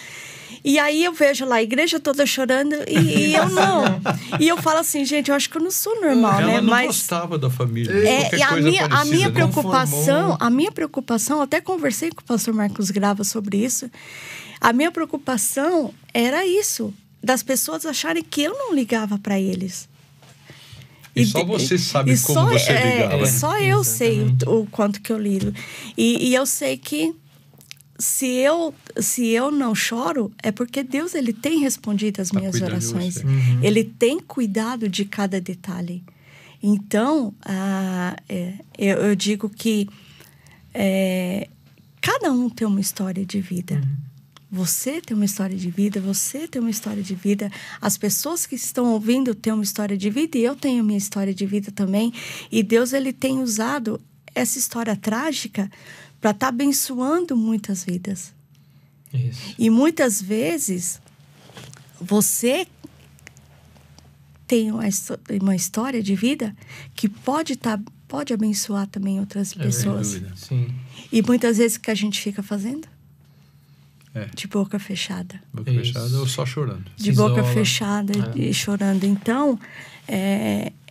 S3: E aí eu vejo lá a igreja toda chorando e eu não. E eu falo assim, gente, eu acho que eu não sou normal, né?
S1: Ela não gostava da família.
S3: E a minha preocupação, eu até conversei com o pastor Marcos Grava sobre isso. A minha preocupação era isso, das pessoas acharem que eu não ligava para eles.
S1: E só você sabe como você ligava.
S3: Só eu sei o quanto que eu lido. E eu sei que se eu não choro, é porque Deus, ele tem respondido as minhas orações. Ele tem cuidado de cada detalhe. Então, eu digo que cada um tem uma história de vida. Você tem uma história de vida, você tem uma história de vida. As pessoas que estão ouvindo têm uma história de vida e eu tenho minha história de vida também. E Deus, ele tem usado essa história trágica para estar abençoando muitas vidas.
S2: Isso.
S3: E muitas vezes você tem uma história de vida que pode abençoar também outras pessoas.
S2: Sim.
S3: E muitas vezes o que a gente fica fazendo? De boca fechada.
S1: Boca fechada ou só chorando.
S3: De boca fechada e chorando.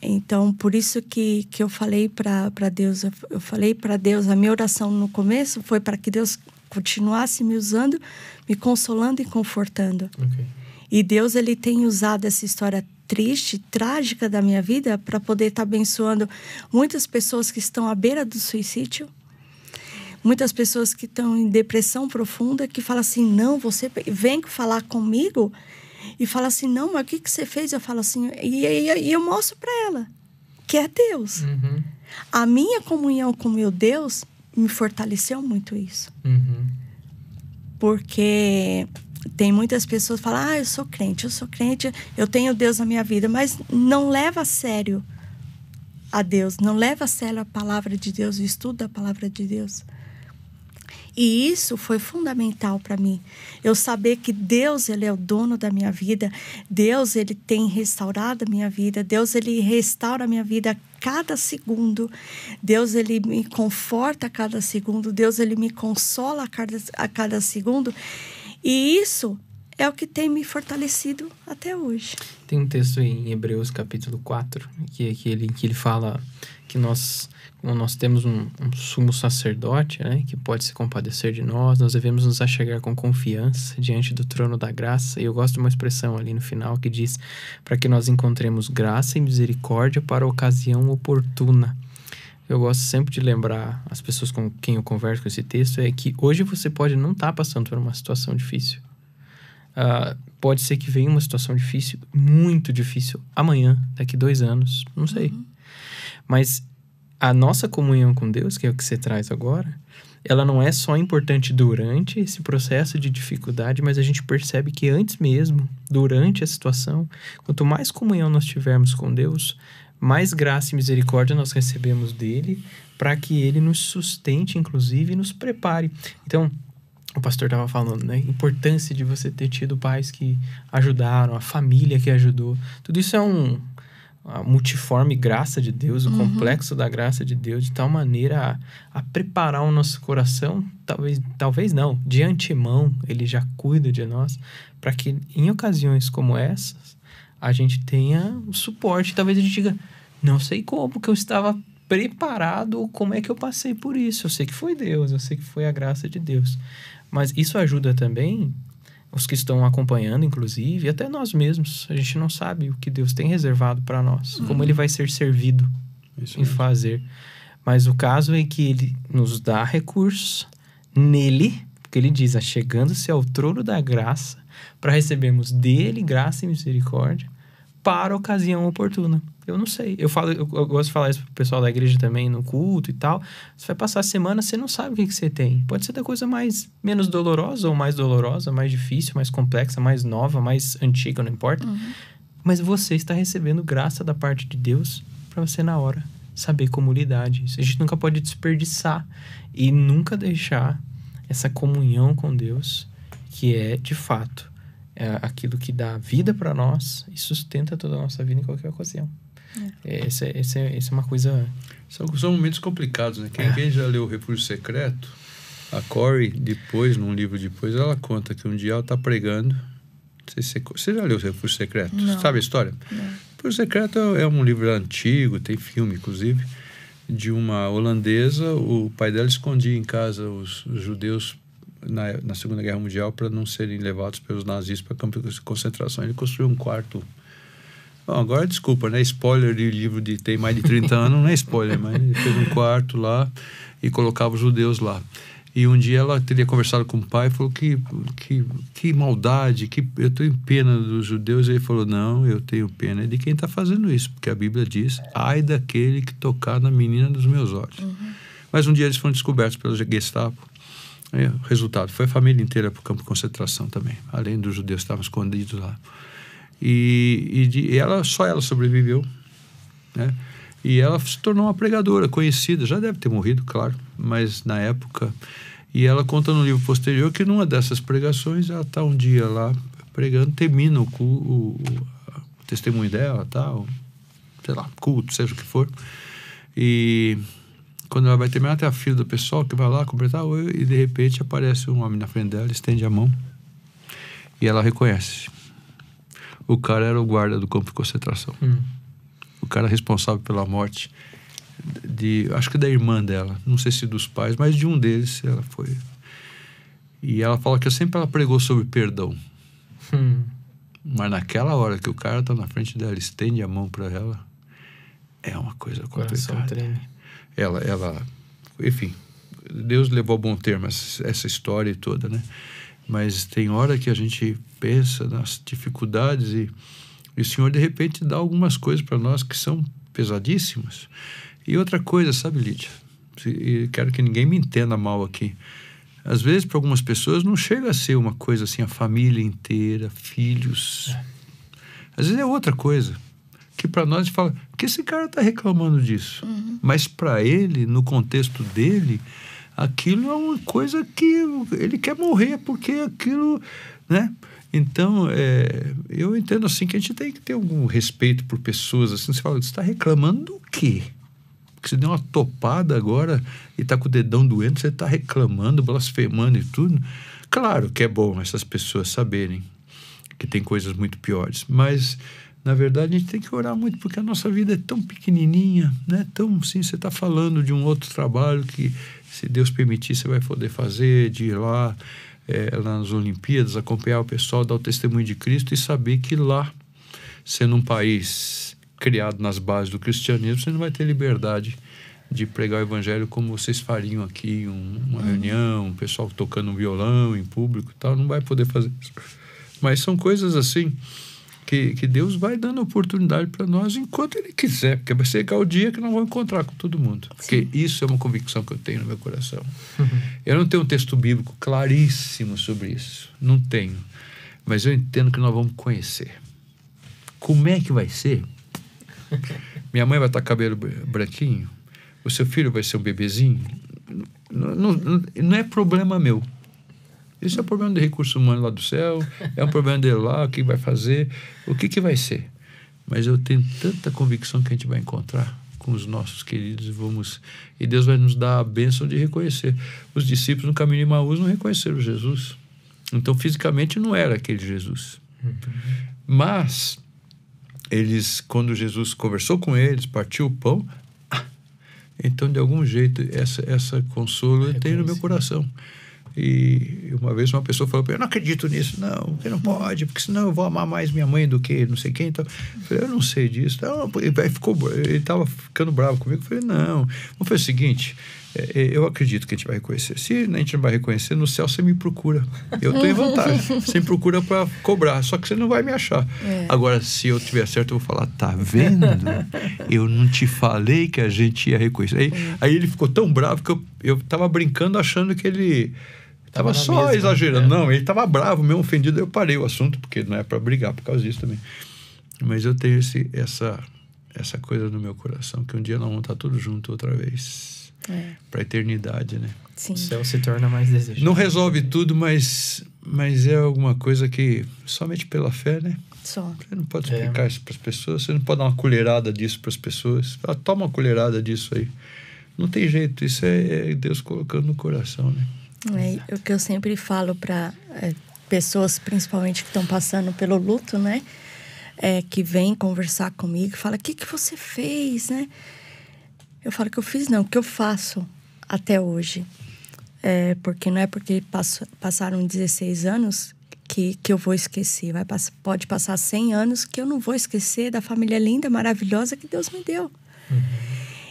S3: Então, por isso que eu falei para Deus, eu falei para Deus, a minha oração no começo foi para que Deus continuasse me usando, me consolando e confortando.
S2: Okay.
S3: E Deus, ele tem usado essa história triste, trágica da minha vida para poder estar abençoando muitas pessoas que estão à beira do suicídio, muitas pessoas que estão em depressão profunda, que falam assim, não, você vem falar comigo e fala assim, não, mas o que você fez? Eu falo assim, e eu mostro para ela que é Deus. A minha comunhão com meu Deus me fortaleceu muito isso. Porque tem muitas pessoas que falam, eu sou crente, eu tenho Deus na minha vida, mas não leva a sério a Deus, não leva a sério a palavra de Deus, o estudo da palavra de Deus. E isso foi fundamental para mim. Eu saber que Deus, ele é o dono da minha vida. Deus, ele tem restaurado a minha vida. Deus, ele restaura a minha vida a cada segundo. Deus, ele me conforta a cada segundo. Deus, ele me consola a cada segundo. E isso é o que tem me fortalecido até hoje.
S2: Tem um texto em Hebreus capítulo 4, que ele fala que nós temos um sumo sacerdote, né, que pode se compadecer de nós devemos nos achegar com confiança diante do trono da graça. E eu gosto de uma expressão ali no final que diz, para que nós encontremos graça e misericórdia para a ocasião oportuna. Eu gosto sempre de lembrar as pessoas com quem eu converso com esse texto, é que hoje você pode não estar passando por uma situação difícil. Pode ser que venha uma situação difícil, muito difícil, amanhã, daqui 2 anos, não sei. Mas a nossa comunhão com Deus, que é o que você traz agora, ela não é só importante durante esse processo de dificuldade, mas a gente percebe que antes mesmo, durante a situação, quanto mais comunhão nós tivermos com Deus, mais graça e misericórdia nós recebemos dele, para que ele nos sustente, inclusive, e nos prepare. Então, o pastor estava falando, né? A importância de você ter tido pais que ajudaram, a família que ajudou. Tudo isso é a multiforme graça de Deus, o complexo da graça de Deus, de tal maneira a preparar o nosso coração, talvez não, de antemão, ele já cuida de nós, para que em ocasiões como essas, a gente tenha o suporte. Talvez a gente diga, não sei como que eu estava preparado, ou como é que eu passei por isso. Eu sei que foi Deus, eu sei que foi a graça de Deus. Mas isso ajuda também os que estão acompanhando, inclusive, e até nós mesmos. A gente não sabe o que Deus tem reservado para nós, como ele vai ser servido em fazer. Mas o caso é que ele nos dá recursos nele, porque ele diz, achegando-se ao trono da graça, para recebermos dele graça e misericórdia para a ocasião oportuna. Eu não sei. Eu gosto de falar isso pro pessoal da igreja também, no culto e tal. Você vai passar a semana, você não sabe o que você tem. Pode ser da coisa menos dolorosa ou mais dolorosa, mais difícil, mais complexa, mais nova, mais antiga, não importa. Mas você está recebendo graça da parte de Deus para você, na hora, saber como lidar disso. A gente nunca pode desperdiçar e nunca deixar essa comunhão com Deus, que é, de fato, aquilo que dá vida para nós e sustenta toda a nossa vida em qualquer ocasião. Essa é uma coisa...
S1: São momentos complicados, né? Quem já leu O Refúgio Secreto, a Corey, num livro depois, ela conta que um dia ela está pregando. Não sei se você já leu O Refúgio Secreto?
S3: Não.
S1: Sabe a história?
S3: Não.
S1: O Refúgio Secreto é um livro antigo, tem filme, inclusive, de uma holandesa. O pai dela escondia em casa os judeus na Segunda Guerra Mundial para não serem levados pelos nazistas para campos de concentração. Ele construiu um quarto. Bom, agora desculpa, né? Spoiler de livro de tem mais de 30 anos, não é spoiler, mas ele fez um quarto lá e colocava os judeus lá. E um dia ela teria conversado com o pai e falou que maldade, que eu tenho pena dos judeus. E ele falou, não, eu tenho pena de quem está fazendo isso, porque a Bíblia diz, ai daquele que tocar na menina dos meus olhos. Mas um dia eles foram descobertos pelo Gestapo. O resultado foi a família inteira para o campo de concentração também, além dos judeus que estavam escondidos lá. Só ela sobreviveu, né? E ela se tornou uma pregadora conhecida, já deve ter morrido, claro, mas na época. E ela conta no livro posterior que numa dessas pregações ela está um dia lá pregando, termina o testemunho dela, sei lá, culto, seja o que for. E quando ela vai terminar, tem a fila do pessoal que vai lá completar, e de repente aparece um homem na frente dela, estende a mão e ela reconhece. O cara era o guarda do campo de concentração. O cara responsável pela morte acho que da irmã dela, não sei se dos pais, mas de um deles ela foi. E ela fala que sempre ela pregou sobre perdão. Mas naquela hora que o cara tá na frente dela, estende a mão para ela, é uma coisa complicada. Ela, enfim, Deus levou a bom termo essa história toda, né? Mas tem hora que a gente pensa nas dificuldades e o Senhor, de repente, dá algumas coisas para nós que são pesadíssimas. E outra coisa, sabe, Lídia? E quero que ninguém me entenda mal aqui. Às vezes, para algumas pessoas, não chega a ser uma coisa assim, a família inteira, filhos. Às vezes é outra coisa. Que para nós a gente fala, que esse cara está reclamando disso? Mas para ele, no contexto dele, aquilo é uma coisa que ele quer morrer, porque aquilo, né? Então, eu entendo assim que a gente tem que ter algum respeito por pessoas. Assim, você fala, você está reclamando do quê? Porque você deu uma topada agora e está com o dedão doendo, você está reclamando, blasfemando e tudo. Claro que é bom essas pessoas saberem que tem coisas muito piores. Mas, na verdade, a gente tem que orar muito, porque a nossa vida é tão pequenininha, né? Tão, sim, você está falando de um outro trabalho que, se Deus permitir, você vai poder fazer, de ir lá nas Olimpíadas, acompanhar o pessoal, dar o testemunho de Cristo e saber que lá, sendo um país criado nas bases do cristianismo, você não vai ter liberdade de pregar o evangelho como vocês fariam aqui, uma reunião, um pessoal tocando um violão em público e tal, não vai poder fazer isso. Mas são coisas assim que Deus vai dando oportunidade para nós enquanto Ele quiser, porque vai chegar o dia que nós vamos encontrar com todo mundo. Porque isso é uma convicção que eu tenho no meu coração. Eu não tenho um texto bíblico claríssimo sobre isso, não tenho, mas eu entendo que nós vamos conhecer. Como é que vai ser? Minha mãe vai estar com cabelo branquinho, o seu filho vai ser um bebezinho. Não é problema meu. Isso é um problema de recurso humano lá do céu, é um problema dele lá, o que vai fazer, o que vai ser. Mas eu tenho tanta convicção que a gente vai encontrar com os nossos queridos e Deus vai nos dar a bênção de reconhecer. Os discípulos no caminho de Emaús não reconheceram Jesus. Então, fisicamente, não era aquele Jesus. Mas eles, quando Jesus conversou com eles, partiu o pão, então, de algum jeito, essa consolo eu tenho no meu coração. E uma vez uma pessoa falou para mim, eu não acredito nisso, não, você não pode, porque senão eu vou amar mais minha mãe do que não sei quem. Então, eu falei, eu não sei disso. Então, ele estava ficando bravo comigo. Eu falei, não. Vamos fazer o seguinte, eu acredito que a gente vai reconhecer. Se a gente não vai reconhecer, no céu você me procura. Eu estou em vantagem. Você me procura para cobrar, só que você não vai me achar. Agora, se eu tiver certo, eu vou falar, tá vendo? Eu não te falei que a gente ia reconhecer. Aí ele ficou tão bravo que eu estava brincando achando que ele estava só mesma, exagerando. Não, ele estava bravo, meio ofendido. Eu parei o assunto, porque não é para brigar por causa disso também. Mas eu tenho essa coisa no meu coração, que um dia nós vamos estar todos juntos outra vez. Para a eternidade, né?
S3: Sim.
S2: O céu se torna mais desejável.
S1: Não resolve tudo, mas é alguma coisa que somente pela fé, né?
S3: Só.
S1: Você não pode explicar isso para as pessoas, você não pode dar uma colherada disso para as pessoas. Toma uma colherada disso aí. Não tem jeito, isso é Deus colocando no coração, né?
S3: O que eu sempre falo para pessoas, principalmente que estão passando pelo luto, né? Que vêm conversar comigo e falam, o que você fez, né? Eu falo que eu fiz, não, o que eu faço até hoje. Porque não é porque passaram 16 anos que eu vou esquecer. Pode passar 100 anos que eu não vou esquecer da família linda, maravilhosa que Deus me deu.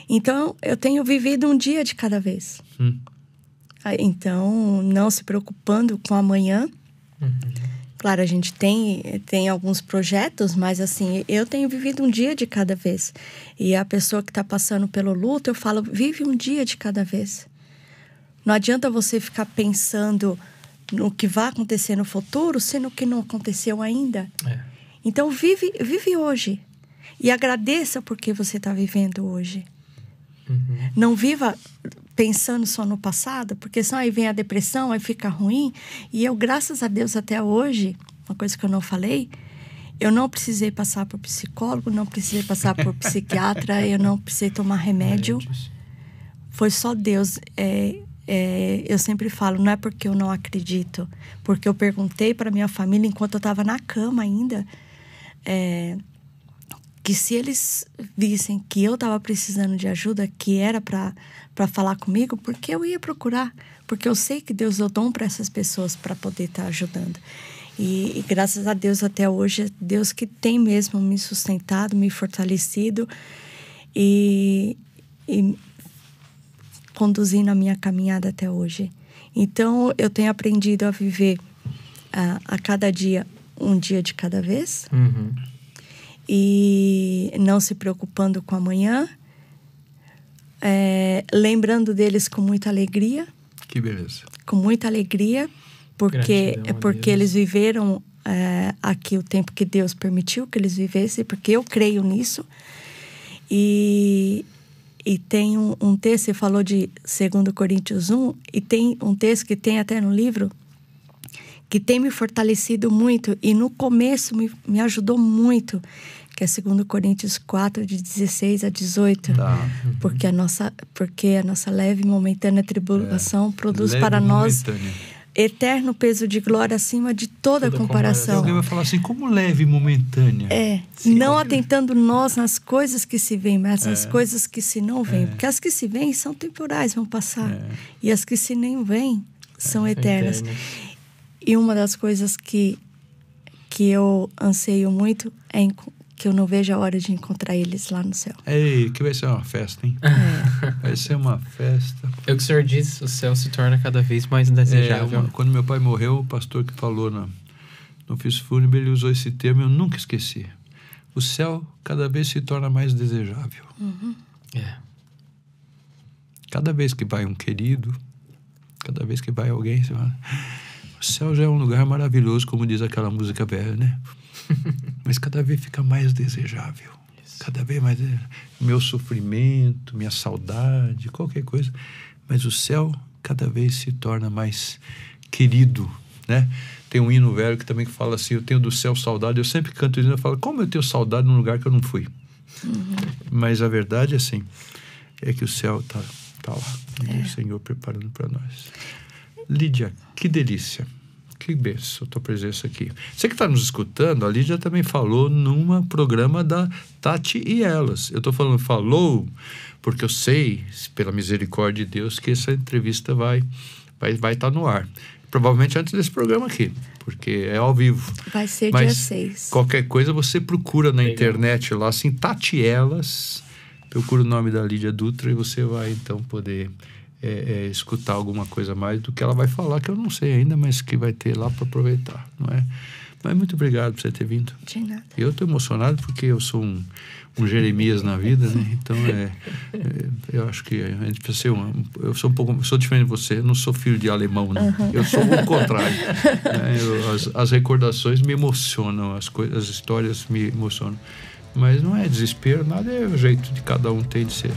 S3: Então, eu tenho vivido um dia de cada vez. Então, não se preocupando com amanhã. Claro, a gente tem alguns projetos, mas assim, eu tenho vivido um dia de cada vez. E a pessoa que está passando pelo luto, eu falo, vive um dia de cada vez. Não adianta você ficar pensando no que vai acontecer no futuro, sendo que não aconteceu ainda. Então, vive hoje. E agradeça porque você está vivendo hoje. Não viva pensando só no passado, porque senão aí vem a depressão, aí fica ruim. E eu, graças a Deus, até hoje, uma coisa que eu não falei, eu não precisei passar por psicólogo, não precisei passar por psiquiatra, eu não precisei tomar remédio. Foi só Deus. Eu sempre falo, não é porque eu não acredito, porque eu perguntei para minha família, enquanto eu estava na cama ainda, que se eles vissem que eu estava precisando de ajuda, que era para falar comigo, porque eu ia procurar. Porque eu sei que Deus deu dom para essas pessoas para poder estar ajudando. E graças a Deus até hoje, é Deus que tem mesmo me sustentado, me fortalecido e conduzindo a minha caminhada até hoje. Então, eu tenho aprendido a viver a cada dia, um dia de cada vez. E não se preocupando com amanhã, lembrando deles com muita alegria.
S1: Que beleza.
S3: Com muita alegria, porque eles viveram aqui o tempo que Deus permitiu que eles vivessem, porque eu creio nisso. E tem um texto, você falou de 2 Coríntios 1, e tem um texto que tem até no livro, que tem me fortalecido muito, e no começo me ajudou muito, que é 2 Coríntios 4, de 16 a 18. Porque a nossa leve e momentânea tribulação produz para nós eterno peso de glória acima de toda comparação.
S1: Alguém vai falar assim, como leve e momentânea.
S3: Sim, não atentando nós nas coisas que se veem, mas nas coisas que se não veem. Porque as que se veem são temporais, vão passar. E as que se nem veem são eternas. E uma das coisas que eu anseio muito é que eu não vejo a hora de encontrar eles lá no céu.
S1: Ei, que vai ser uma festa, hein? Vai ser uma festa.
S2: É o que o senhor diz, o céu se torna cada vez mais desejável.
S1: Quando meu pai morreu, o pastor que falou no ofício fúnebre, ele usou esse termo, eu nunca esqueci. O céu cada vez se torna mais desejável. Cada vez que vai um querido, cada vez que vai alguém, você fala, o céu já é um lugar maravilhoso, como diz aquela música velha, né? Mas cada vez fica mais desejável. Cada vez mais meu sofrimento, minha saudade, qualquer coisa. Mas o céu cada vez se torna mais querido, né? Tem um hino velho que também fala assim, eu tenho do céu saudade. Eu sempre canto isso, eu falo, como eu tenho saudade num lugar que eu não fui? Mas a verdade é assim, é que o céu tá lá. E o Senhor preparando para nós. Lídia, que delícia. Que bênção a tua presença aqui. Você que está nos escutando, a Lídia também falou num programa da Tati e Elas. Eu estou falando, falou, porque eu sei, pela misericórdia de Deus, que essa entrevista vai estar no ar. Provavelmente antes desse programa aqui, porque é ao vivo.
S3: Vai ser
S1: Mas
S3: dia 6.
S1: Qualquer coisa você procura na internet lá, assim, Tati e Elas, procura o nome da Lídia Dutra e você vai então poder... escutar alguma coisa mais do que ela vai falar, que eu não sei ainda, mas que vai ter lá para aproveitar, não é? Mas muito obrigado por você ter vindo.
S3: De nada.
S1: Eu estou emocionado porque eu sou um Jeremias na vida, né? Então, eu acho que a gente precisa ser eu sou diferente de você, eu não sou filho de alemão, não. Eu sou o contrário. As recordações me emocionam, as histórias me emocionam. Mas não é desespero, nada, é o jeito de cada um tem de ser.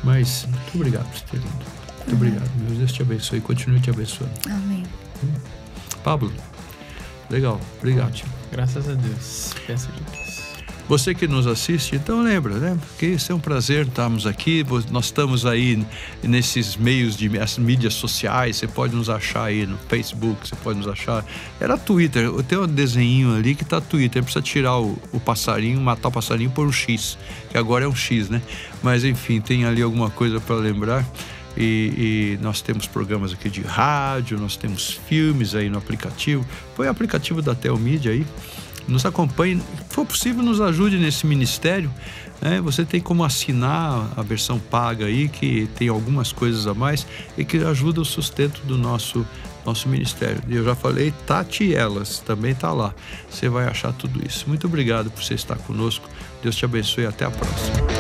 S1: Mas, muito obrigado por ter vindo. Muito obrigado. Meu Deus te abençoe e continue te abençoando.
S3: Amém.
S1: Pablo, legal. Obrigado.
S2: Graças a Deus. Pensa de Deus.
S1: Você que nos assiste, então lembra, né? Porque isso é um prazer estarmos aqui. Nós estamos aí nesses meios de mídias sociais. Você pode nos achar aí no Facebook, você pode nos achar. Era Twitter. Tem um desenho ali que tá Twitter. Precisa tirar o passarinho, matar o passarinho por um X, que agora é um X, né? Mas enfim, tem ali alguma coisa para lembrar. E nós temos programas aqui de rádio, nós temos filmes aí no aplicativo. Põe o aplicativo da Telmídia aí. Nos acompanhe, se for possível, nos ajude nesse ministério. Você tem como assinar a versão paga aí, que tem algumas coisas a mais e que ajuda o sustento do nosso ministério. Eu já falei, Tati e Elas também está lá. Você vai achar tudo isso. Muito obrigado por você estar conosco. Deus te abençoe e até a próxima.